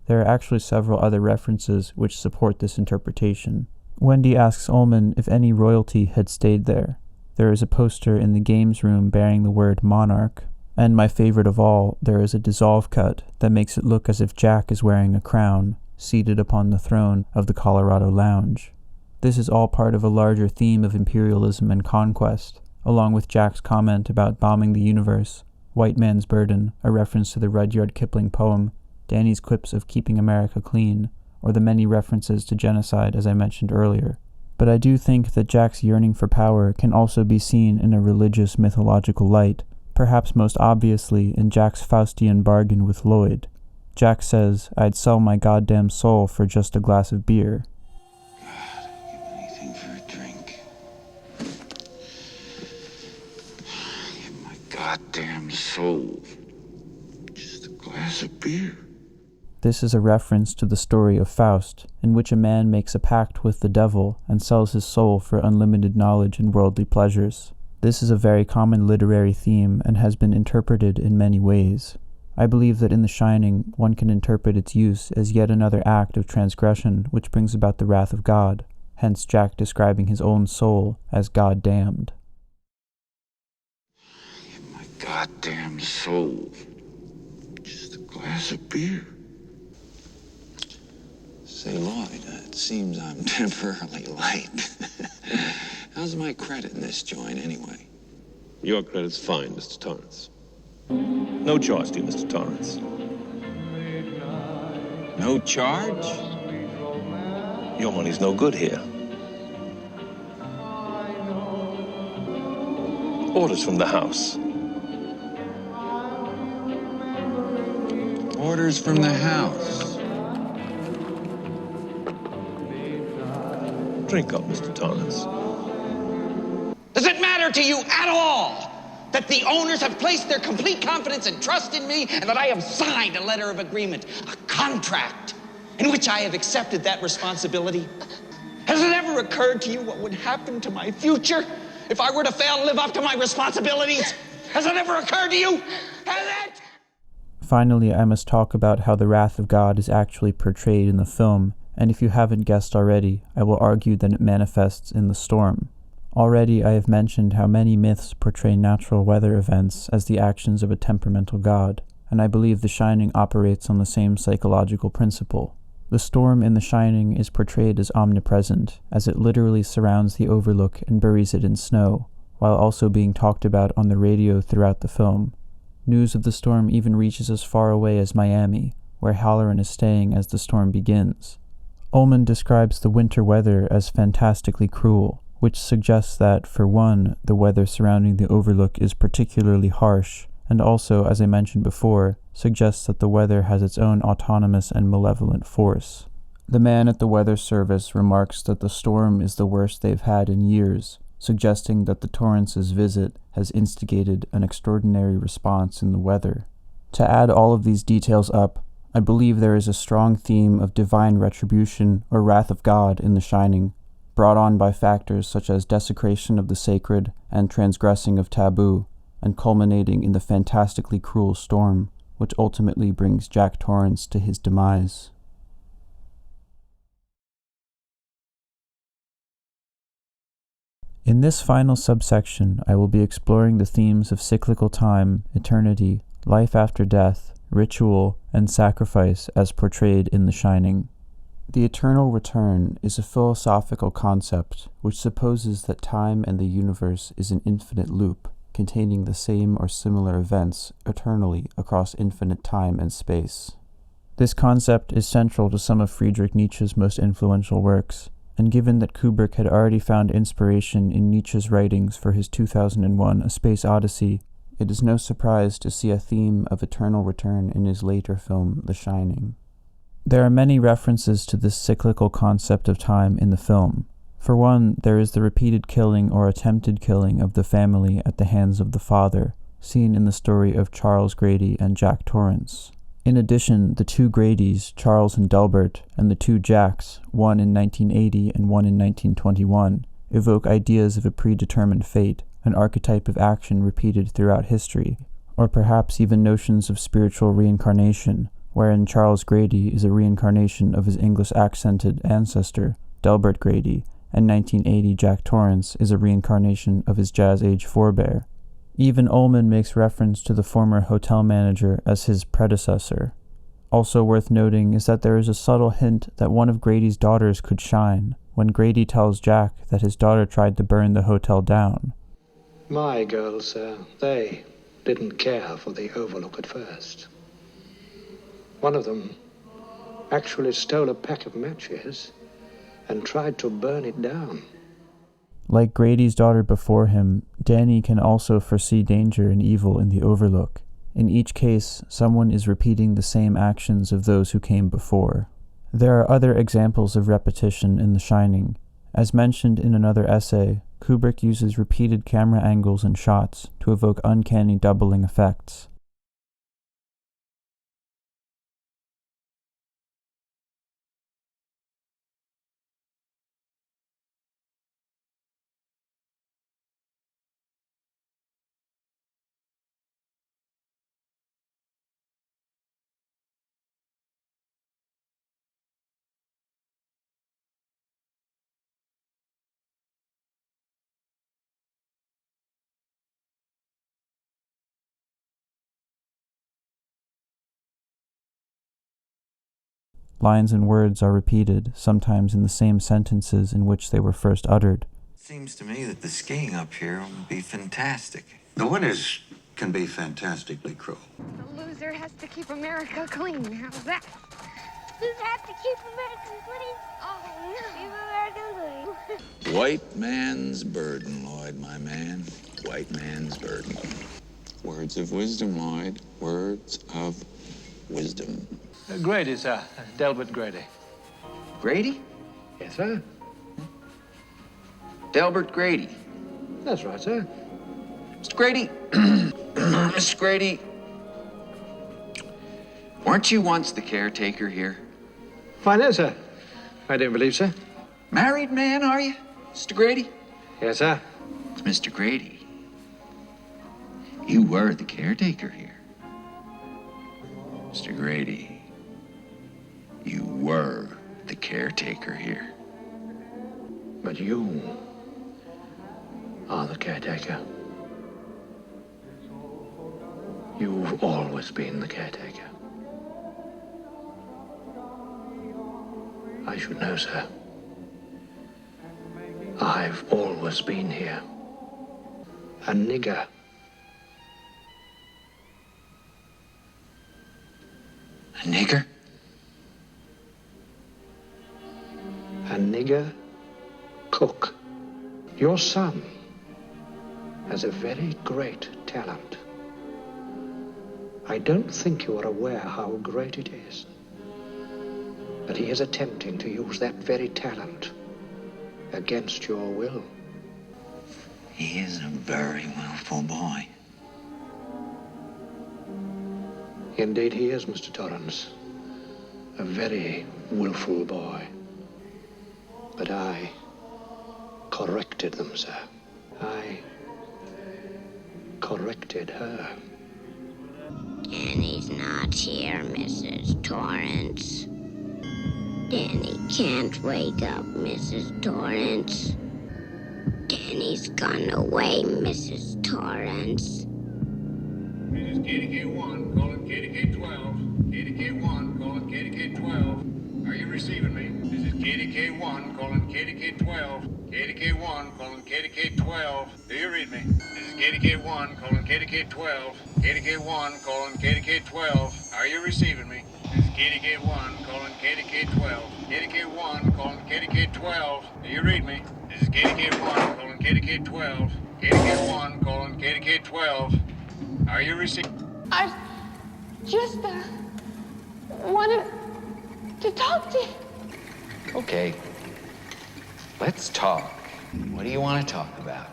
There are actually several other references which support this interpretation. Wendy asks Ullman if any royalty had stayed there. There is a poster in the games room bearing the word monarch, and my favorite of all, there is a dissolve cut that makes it look as if Jack is wearing a crown, seated upon the throne of the Colorado Lounge. This is all part of a larger theme of imperialism and conquest, along with Jack's comment about bombing the universe, White Man's Burden, a reference to the Rudyard Kipling poem, Danny's quips of keeping America clean, or the many references to genocide as I mentioned earlier. But I do think that Jack's yearning for power can also be seen in a religious mythological light, perhaps most obviously in Jack's Faustian bargain with Lloyd. Jack says, I'd sell my goddamn soul for just a glass of beer. God, I'd give anything for a drink. Give my goddamn soul. Just a glass of beer. This is a reference to the story of Faust, in which a man makes a pact with the devil and sells his soul for unlimited knowledge and worldly pleasures. This is a very common literary theme and has been interpreted in many ways. I believe that in The Shining, one can interpret its use as yet another act of transgression which brings about the wrath of God, hence Jack describing his own soul as God-damned. Give my goddamn soul. Just a glass of beer. Say, Lloyd, it seems I'm temporarily light. How's my credit in this joint, anyway? Your credit's fine, Mr. Torrance. No charge to you, Mr. Torrance. No charge? Your money's no good here. Orders from the house. Orders from the house. Drink up, Mr. Torrance. Does it matter to you at all that the owners have placed their complete confidence and trust in me and that I have signed a letter of agreement, a contract, in which I have accepted that responsibility? Has it ever never occurred to you what would happen to my future if I were to fail to live up to my responsibilities? Has it ever occurred to you? Has it? Finally, I must talk about how the wrath of God is actually portrayed in the film, and if you haven't guessed already, I will argue that it manifests in the storm. Already I have mentioned how many myths portray natural weather events as the actions of a temperamental god, and I believe The Shining operates on the same psychological principle. The storm in The Shining is portrayed as omnipresent, as it literally surrounds the Overlook and buries it in snow, while also being talked about on the radio throughout the film. News of the storm even reaches as far away as Miami, where Halloran is staying as the storm begins. Ullman describes the winter weather as fantastically cruel, which suggests that, for one, the weather surrounding the Overlook is particularly harsh, and also, as I mentioned before, suggests that the weather has its own autonomous and malevolent force. The man at the weather service remarks that the storm is the worst they've had in years, suggesting that the Torrance's visit has instigated an extraordinary response in the weather. To add all of these details up, I believe there is a strong theme of divine retribution or wrath of God in The Shining, brought on by factors such as desecration of the sacred and transgressing of taboo, and culminating in the fantastically cruel storm, which ultimately brings Jack Torrance to his demise. In this final subsection, I will be exploring the themes of cyclical time, eternity, life after death, ritual, and sacrifice as portrayed in The Shining. The eternal return is a philosophical concept which supposes that time and the universe is an infinite loop, containing the same or similar events eternally across infinite time and space. This concept is central to some of Friedrich Nietzsche's most influential works, and given that Kubrick had already found inspiration in Nietzsche's writings for his 2001 A Space Odyssey, it is no surprise to see a theme of eternal return in his later film, The Shining. There are many references to this cyclical concept of time in the film. For one, there is the repeated killing or attempted killing of the family at the hands of the father, seen in the story of Charles Grady and Jack Torrance. In addition, the two Gradys, Charles and Delbert, and the two Jacks, one in 1980 and one in 1921, evoke ideas of a predetermined fate, an archetype of action repeated throughout history, or perhaps even notions of spiritual reincarnation, wherein Charles Grady is a reincarnation of his English-accented ancestor, Delbert Grady, and 1980 Jack Torrance is a reincarnation of his jazz-age forebear. Even Ullman makes reference to the former hotel manager as his predecessor. Also worth noting is that there is a subtle hint that one of Grady's daughters could shine, when Grady tells Jack that his daughter tried to burn the hotel down. My girls, sir, they didn't care for the Overlook at first. One of them actually stole a pack of matches and tried to burn it down. Like Grady's daughter before him, Danny can also foresee danger and evil in the Overlook. In each case, someone is repeating the same actions of those who came before. There are other examples of repetition in The Shining. As mentioned in another essay, Kubrick uses repeated camera angles and shots to evoke uncanny doubling effects. Lines and words are repeated, sometimes in the same sentences in which they were first uttered. Seems to me that the skiing up here would be fantastic. The winters can be fantastically cruel. The loser has to keep America clean. How's that? Loser has to keep America clean? Oh, no. Keep America clean. White man's burden, Lloyd, my man. White man's burden. Words of wisdom, Lloyd. Words of wisdom. Grady, sir. Delbert Grady. Grady? Yes, sir. Delbert Grady. That's right, sir. Mr. Grady. Mr. Grady. Weren't you once the caretaker here? Why, no, sir. I don't believe so. Married man, are you, Mr. Grady? Yes, sir. It's Mr. Grady. You were the caretaker here. Mr. Grady, you were the caretaker here. But you are the caretaker. You've always been the caretaker. I should know, sir. I've always been here. A nigger. A nigger? A nigger cook. Your son has a very great talent. I don't think you are aware how great it is. But he is attempting to use that very talent against your will. He is a very willful boy. Indeed he is, Mr. Torrance. A very willful boy. But I corrected them, sir. I corrected her. Danny's not here, Mrs. Torrance. Danny can't wake up, Mrs. Torrance. Danny's gone away, Mrs. Torrance. This is KDK-1, calling KDK-12. KDK-1, calling KDK-12. Are you receiving me? This is KDK-1, calling KDK-12. KDK-1, calling KDK-12. Do you read me? This is KDK-1, calling KDK-12. KDK-1, calling KDK-12. Are you receiving me? This is KDK-1, calling KDK-12. KDK-1, calling KDK-12. Do you read me? This is KDK-1, calling KDK-12. KDK-1, calling KDK-12. Are you receiving? I just wanted to talk to you. Okay. Let's talk. What do you want to talk about?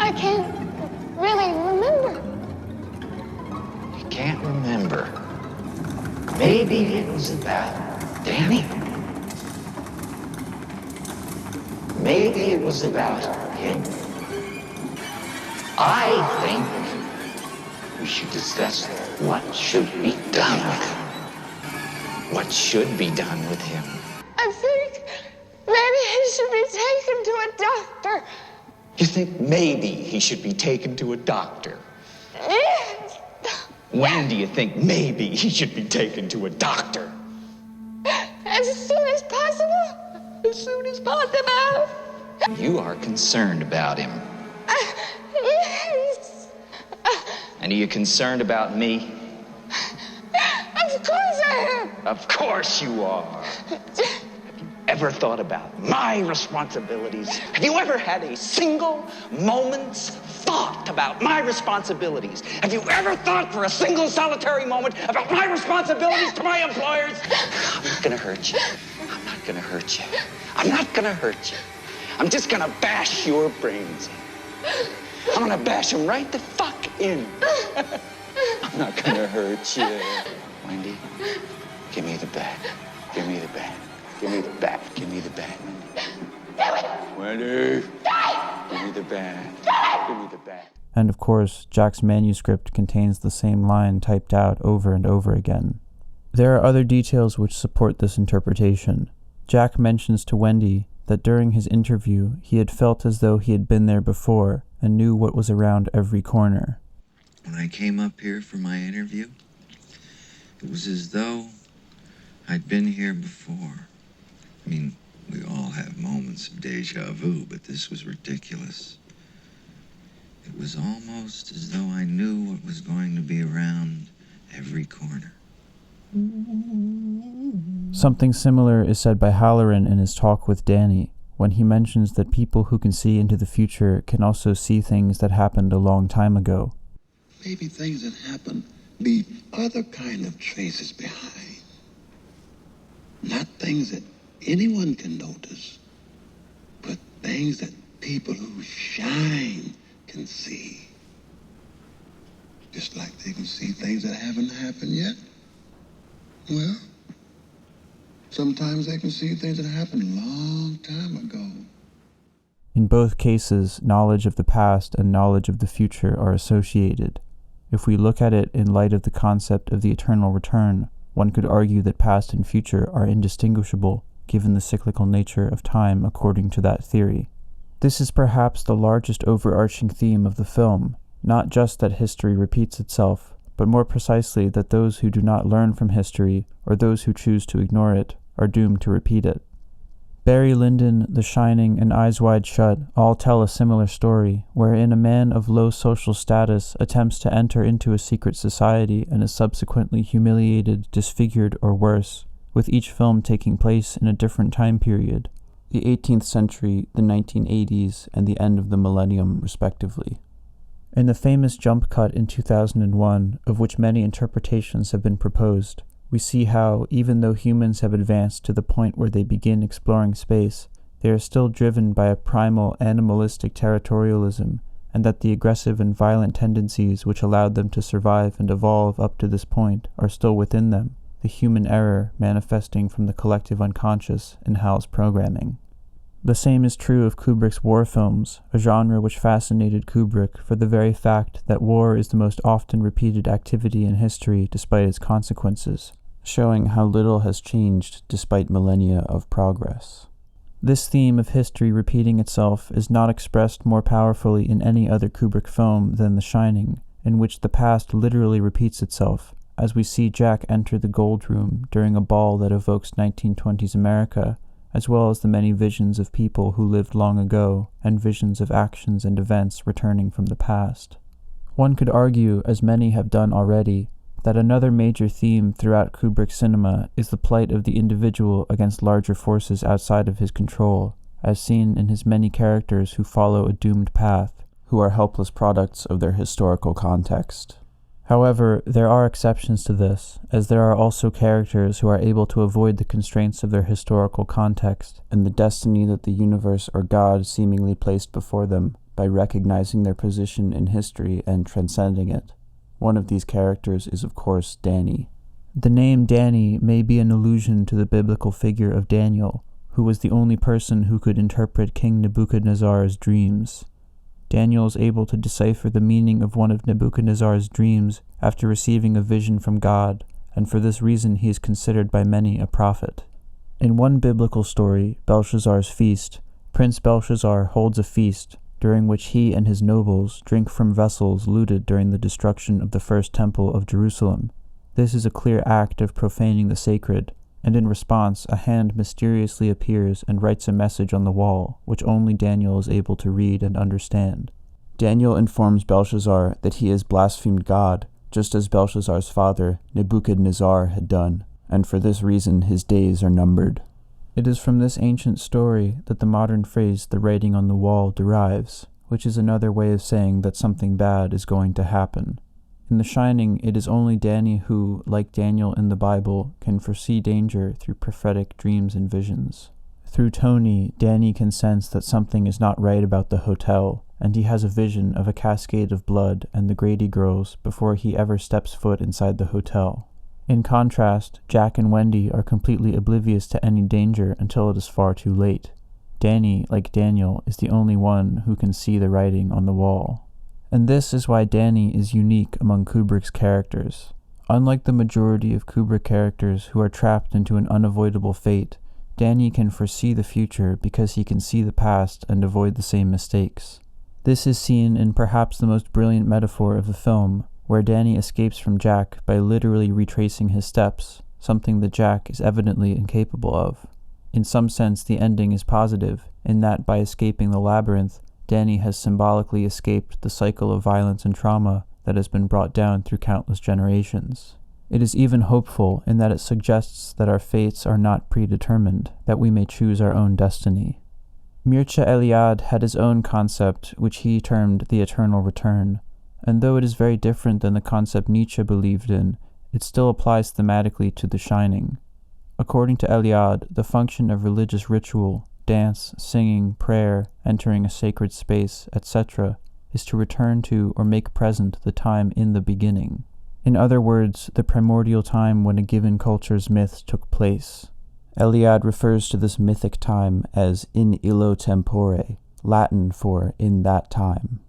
I can't really remember. You can't remember. Maybe it was about Danny. Maybe it was about him. I think we should discuss what should be done with him. What should be done with him? I think maybe he should be taken to a doctor. You think maybe he should be taken to a doctor? Yes. When do you think maybe he should be taken to a doctor? As soon as possible. As soon as possible. You are concerned about him. Yes. And are you concerned about me? Of course I am. Of course you are. Ever thought about my responsibilities? Have you ever had a single moment's thought about my responsibilities? Have you ever thought for a single solitary moment about my responsibilities to my employers? I'm not gonna hurt you. I'm not gonna hurt you. I'm not gonna hurt you. I'm just gonna bash your brains in. I'm gonna bash them right the fuck in. I'm not gonna hurt you. Wendy, give me the bat. Give me the bat. Give me the bat. Give me the bat. Wendy! Give me the bat. Give me the bat. And of course, Jack's manuscript contains the same line typed out over and over again. There are other details which support this interpretation. Jack mentions to Wendy that during his interview he had felt as though he had been there before and knew what was around every corner. When I came up here for my interview, it was as though I'd been here before. I mean, we all have moments of deja vu, but this was ridiculous. It was almost as though I knew what was going to be around every corner. Something similar is said by Halloran in his talk with Danny, when he mentions that people who can see into the future can also see things that happened a long time ago. Maybe things that happen leave other kind of traces behind. Not things that anyone can notice, but things that people who shine can see. Just like they can see things that haven't happened yet. Well, Sometimes they can see things that happened a long time ago. In both cases, knowledge of the past and knowledge of the future are associated. If we look at it in light of the concept of the eternal return, one could argue that past and future are indistinguishable, given the cyclical nature of time according to that theory. This is perhaps the largest overarching theme of the film, not just that history repeats itself, but more precisely that those who do not learn from history, or those who choose to ignore it, are doomed to repeat it. Barry Lyndon, The Shining, and Eyes Wide Shut all tell a similar story, wherein a man of low social status attempts to enter into a secret society and is subsequently humiliated, disfigured, or worse, with each film taking place in a different time period, the 18th century, the 1980s, and the end of the millennium, respectively. In the famous jump cut in 2001, of which many interpretations have been proposed, we see how, even though humans have advanced to the point where they begin exploring space, they are still driven by a primal animalistic territorialism, and that the aggressive and violent tendencies which allowed them to survive and evolve up to this point are still within them, the human error manifesting from the collective unconscious in Hal's programming. The same is true of Kubrick's war films, a genre which fascinated Kubrick for the very fact that war is the most often repeated activity in history despite its consequences, showing how little has changed despite millennia of progress. This theme of history repeating itself is not expressed more powerfully in any other Kubrick film than The Shining, in which the past literally repeats itself, as we see Jack enter the Gold Room during a ball that evokes 1920s America, as well as the many visions of people who lived long ago and visions of actions and events returning from the past. One could argue, as many have done already, that another major theme throughout Kubrick's cinema is the plight of the individual against larger forces outside of his control, as seen in his many characters who follow a doomed path, who are helpless products of their historical context. However, there are exceptions to this, as there are also characters who are able to avoid the constraints of their historical context and the destiny that the universe or God seemingly placed before them by recognizing their position in history and transcending it. One of these characters is, of course, Danny. The name Danny may be an allusion to the biblical figure of Daniel, who was the only person who could interpret King Nebuchadnezzar's dreams. Daniel is able to decipher the meaning of one of Nebuchadnezzar's dreams after receiving a vision from God, and for this reason he is considered by many a prophet. In one biblical story, Belshazzar's Feast, Prince Belshazzar holds a feast, during which he and his nobles drink from vessels looted during the destruction of the first temple of Jerusalem. This is a clear act of profaning the sacred, and in response a hand mysteriously appears and writes a message on the wall, which only Daniel is able to read and understand. Daniel informs Belshazzar that he has blasphemed God, just as Belshazzar's father, Nebuchadnezzar, had done, and for this reason his days are numbered. It is from this ancient story that the modern phrase "the writing on the wall" derives, which is another way of saying that something bad is going to happen. In The Shining, it is only Danny who, like Daniel in the Bible, can foresee danger through prophetic dreams and visions. Through Tony, Danny can sense that something is not right about the hotel, and he has a vision of a cascade of blood and the Grady girls before he ever steps foot inside the hotel. In contrast, Jack and Wendy are completely oblivious to any danger until it is far too late. Danny, like Daniel, is the only one who can see the writing on the wall. And this is why Danny is unique among Kubrick's characters. Unlike the majority of Kubrick characters who are trapped into an unavoidable fate, Danny can foresee the future because he can see the past and avoid the same mistakes. This is seen in perhaps the most brilliant metaphor of the film, where Danny escapes from Jack by literally retracing his steps, something that Jack is evidently incapable of. In some sense, the ending is positive, in that by escaping the labyrinth, Danny has symbolically escaped the cycle of violence and trauma that has been brought down through countless generations. It is even hopeful in that it suggests that our fates are not predetermined, that we may choose our own destiny. Mircea Eliade had his own concept, which he termed the eternal return, and though it is very different than the concept Nietzsche believed in, it still applies thematically to The Shining. According to Eliade, the function of religious ritual, dance, singing, prayer, entering a sacred space, etc., is to return to or make present the time in the beginning. In other words, the primordial time when a given culture's myths took place. Eliade refers to this mythic time as in illo tempore, Latin for in that time.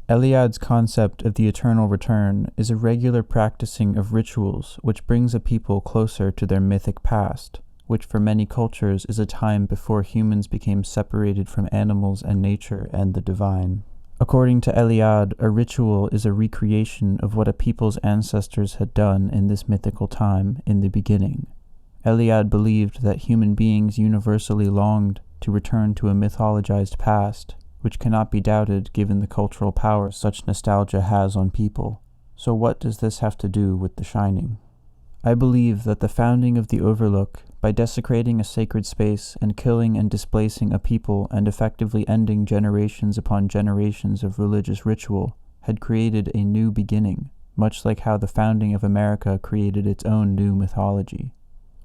Eliade's concept of the eternal return is a regular practicing of rituals which brings a people closer to their mythic past, which for many cultures is a time before humans became separated from animals and nature and the divine. According to Eliade, a ritual is a recreation of what a people's ancestors had done in this mythical time in the beginning. Eliade believed that human beings universally longed to return to a mythologized past, which cannot be doubted given the cultural power such nostalgia has on people. So what does this have to do with The Shining? I believe that the founding of the Overlook, by desecrating a sacred space and killing and displacing a people and effectively ending generations upon generations of religious ritual, had created a new beginning, much like how the founding of America created its own new mythology.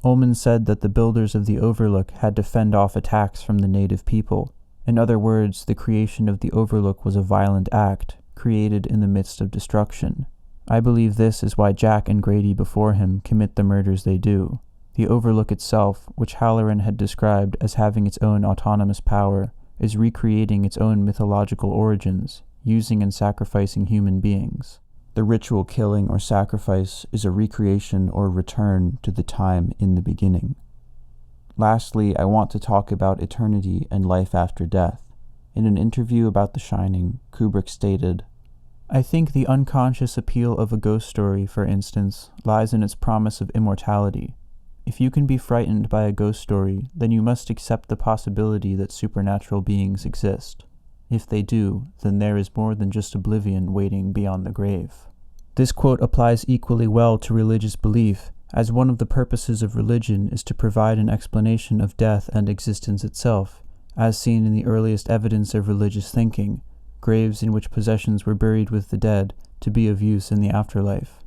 Ullman said that the builders of the Overlook had to fend off attacks from the native people. In other words, the creation of the Overlook was a violent act, created in the midst of destruction. I believe this is why Jack and Grady before him commit the murders they do. The Overlook itself, which Halloran had described as having its own autonomous power, is recreating its own mythological origins, using and sacrificing human beings. The ritual killing or sacrifice is a recreation or return to the time in the beginning. Lastly, I want to talk about eternity and life after death. In an interview about The Shining, Kubrick stated, "I think the unconscious appeal of a ghost story, for instance, lies in its promise of immortality. If you can be frightened by a ghost story, then you must accept the possibility that supernatural beings exist. If they do, then there is more than just oblivion waiting beyond the grave." This quote applies equally well to religious belief, as one of the purposes of religion is to provide an explanation of death and existence itself, as seen in the earliest evidence of religious thinking, graves in which possessions were buried with the dead to be of use in the afterlife.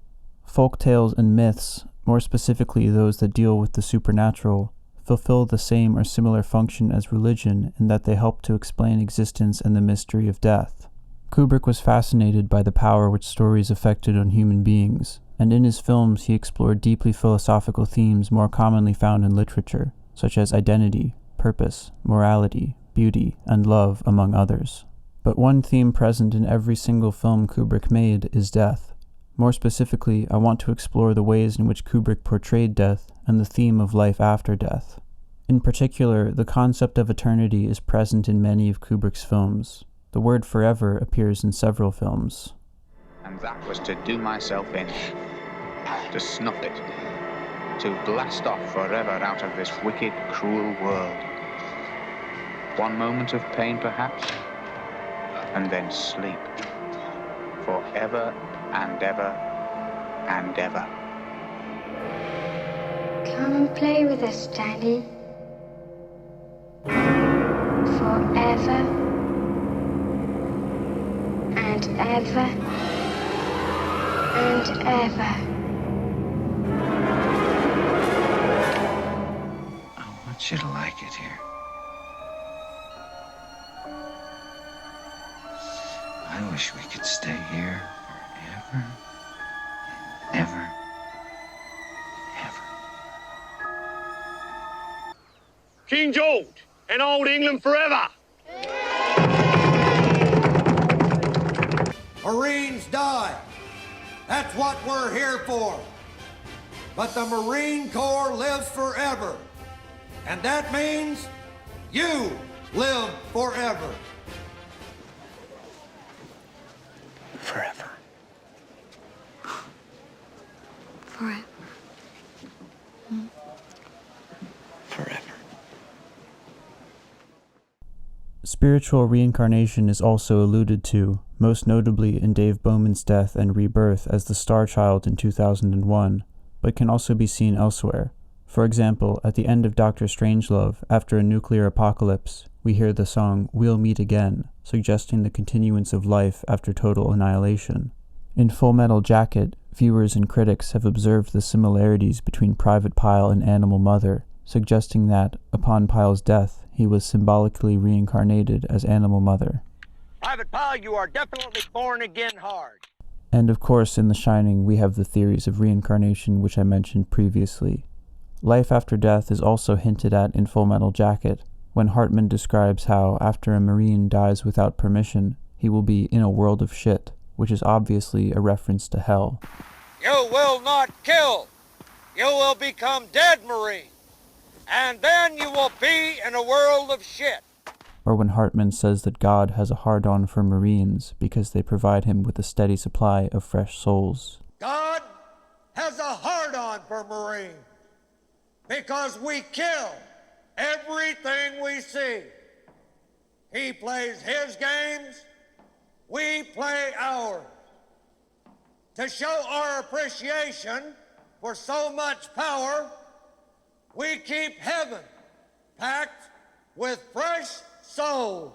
Folk tales and myths, more specifically those that deal with the supernatural, fulfill the same or similar function as religion in that they help to explain existence and the mystery of death. Kubrick was fascinated by the power which stories affected on human beings, and in his films he explored deeply philosophical themes more commonly found in literature, such as identity, purpose, morality, beauty, and love, among others. But one theme present in every single film Kubrick made is death. More specifically, I want to explore the ways in which Kubrick portrayed death and the theme of life after death. In particular, the concept of eternity is present in many of Kubrick's films. The word forever appears in several films. And that was to do myself in, to snuff it, to blast off forever out of this wicked, cruel world. One moment of pain, perhaps, and then sleep, forever and ever and ever. Come and play with us, Daddy. Forever and ever and ever. I want you to like it here. I wish we could stay here forever and ever. King George and old England forever. Marines die. That's what we're here for. But the Marine Corps lives forever. And that means you live forever. Forever. Forever. Forever. Spiritual reincarnation is also alluded to, most notably in Dave Bowman's Death and Rebirth as the Star Child in 2001, but can also be seen elsewhere. For example, at the end of Doctor Strangelove, after a nuclear apocalypse, we hear the song "We'll Meet Again," suggesting the continuance of life after total annihilation. In Full Metal Jacket, viewers and critics have observed the similarities between Private Pyle and Animal Mother, suggesting that, upon Pyle's death, he was symbolically reincarnated as Animal Mother. Private Pyle, you are definitely born again hard. And of course, in The Shining, we have the theories of reincarnation which I mentioned previously. Life after death is also hinted at in Full Metal Jacket, when Hartman describes how, after a Marine dies without permission, he will be in a world of shit, which is obviously a reference to hell. You will not kill. You will become dead Marine. And then you will be in a world of shit. Or when Hartman says that God has a hard-on for Marines because they provide him with a steady supply of fresh souls. God has a hard-on for Marine because we kill everything we see. He plays his games, we play ours. To show our appreciation for so much power, we keep heaven packed with fresh souls.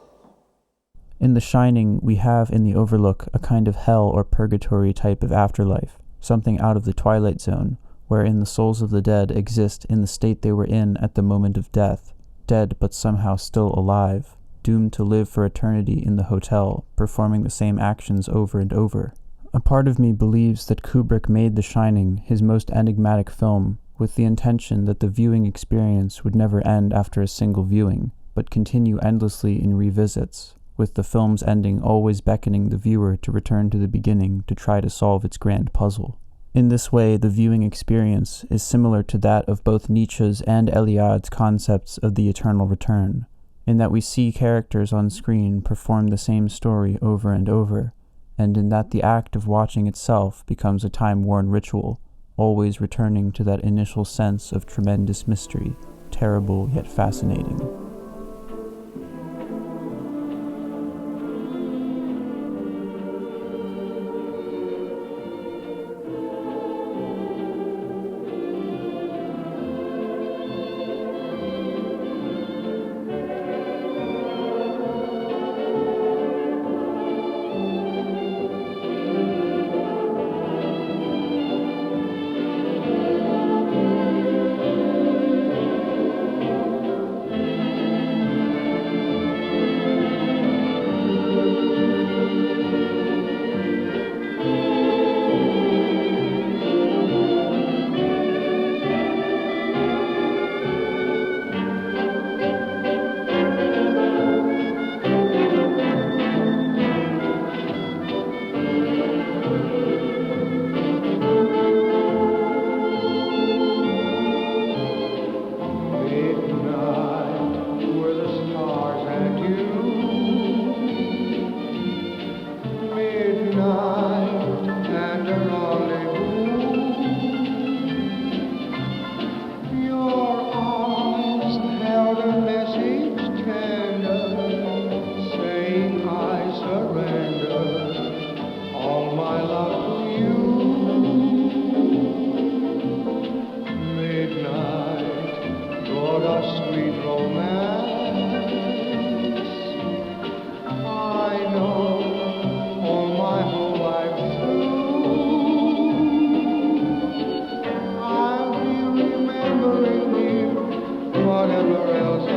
In The Shining, we have in the Overlook a kind of hell or purgatory type of afterlife, something out of the Twilight Zone, wherein the souls of the dead exist in the state they were in at the moment of death, dead but somehow still alive, doomed to live for eternity in the hotel, performing the same actions over and over. A part of me believes that Kubrick made The Shining his most enigmatic film with the intention that the viewing experience would never end after a single viewing, but continue endlessly in revisits, with the film's ending always beckoning the viewer to return to the beginning to try to solve its grand puzzle. In this way, the viewing experience is similar to that of both Nietzsche's and Eliade's concepts of the eternal return, in that we see characters on screen perform the same story over and over, and in that the act of watching itself becomes a time-worn ritual, always returning to that initial sense of tremendous mystery, terrible yet fascinating. Whatever else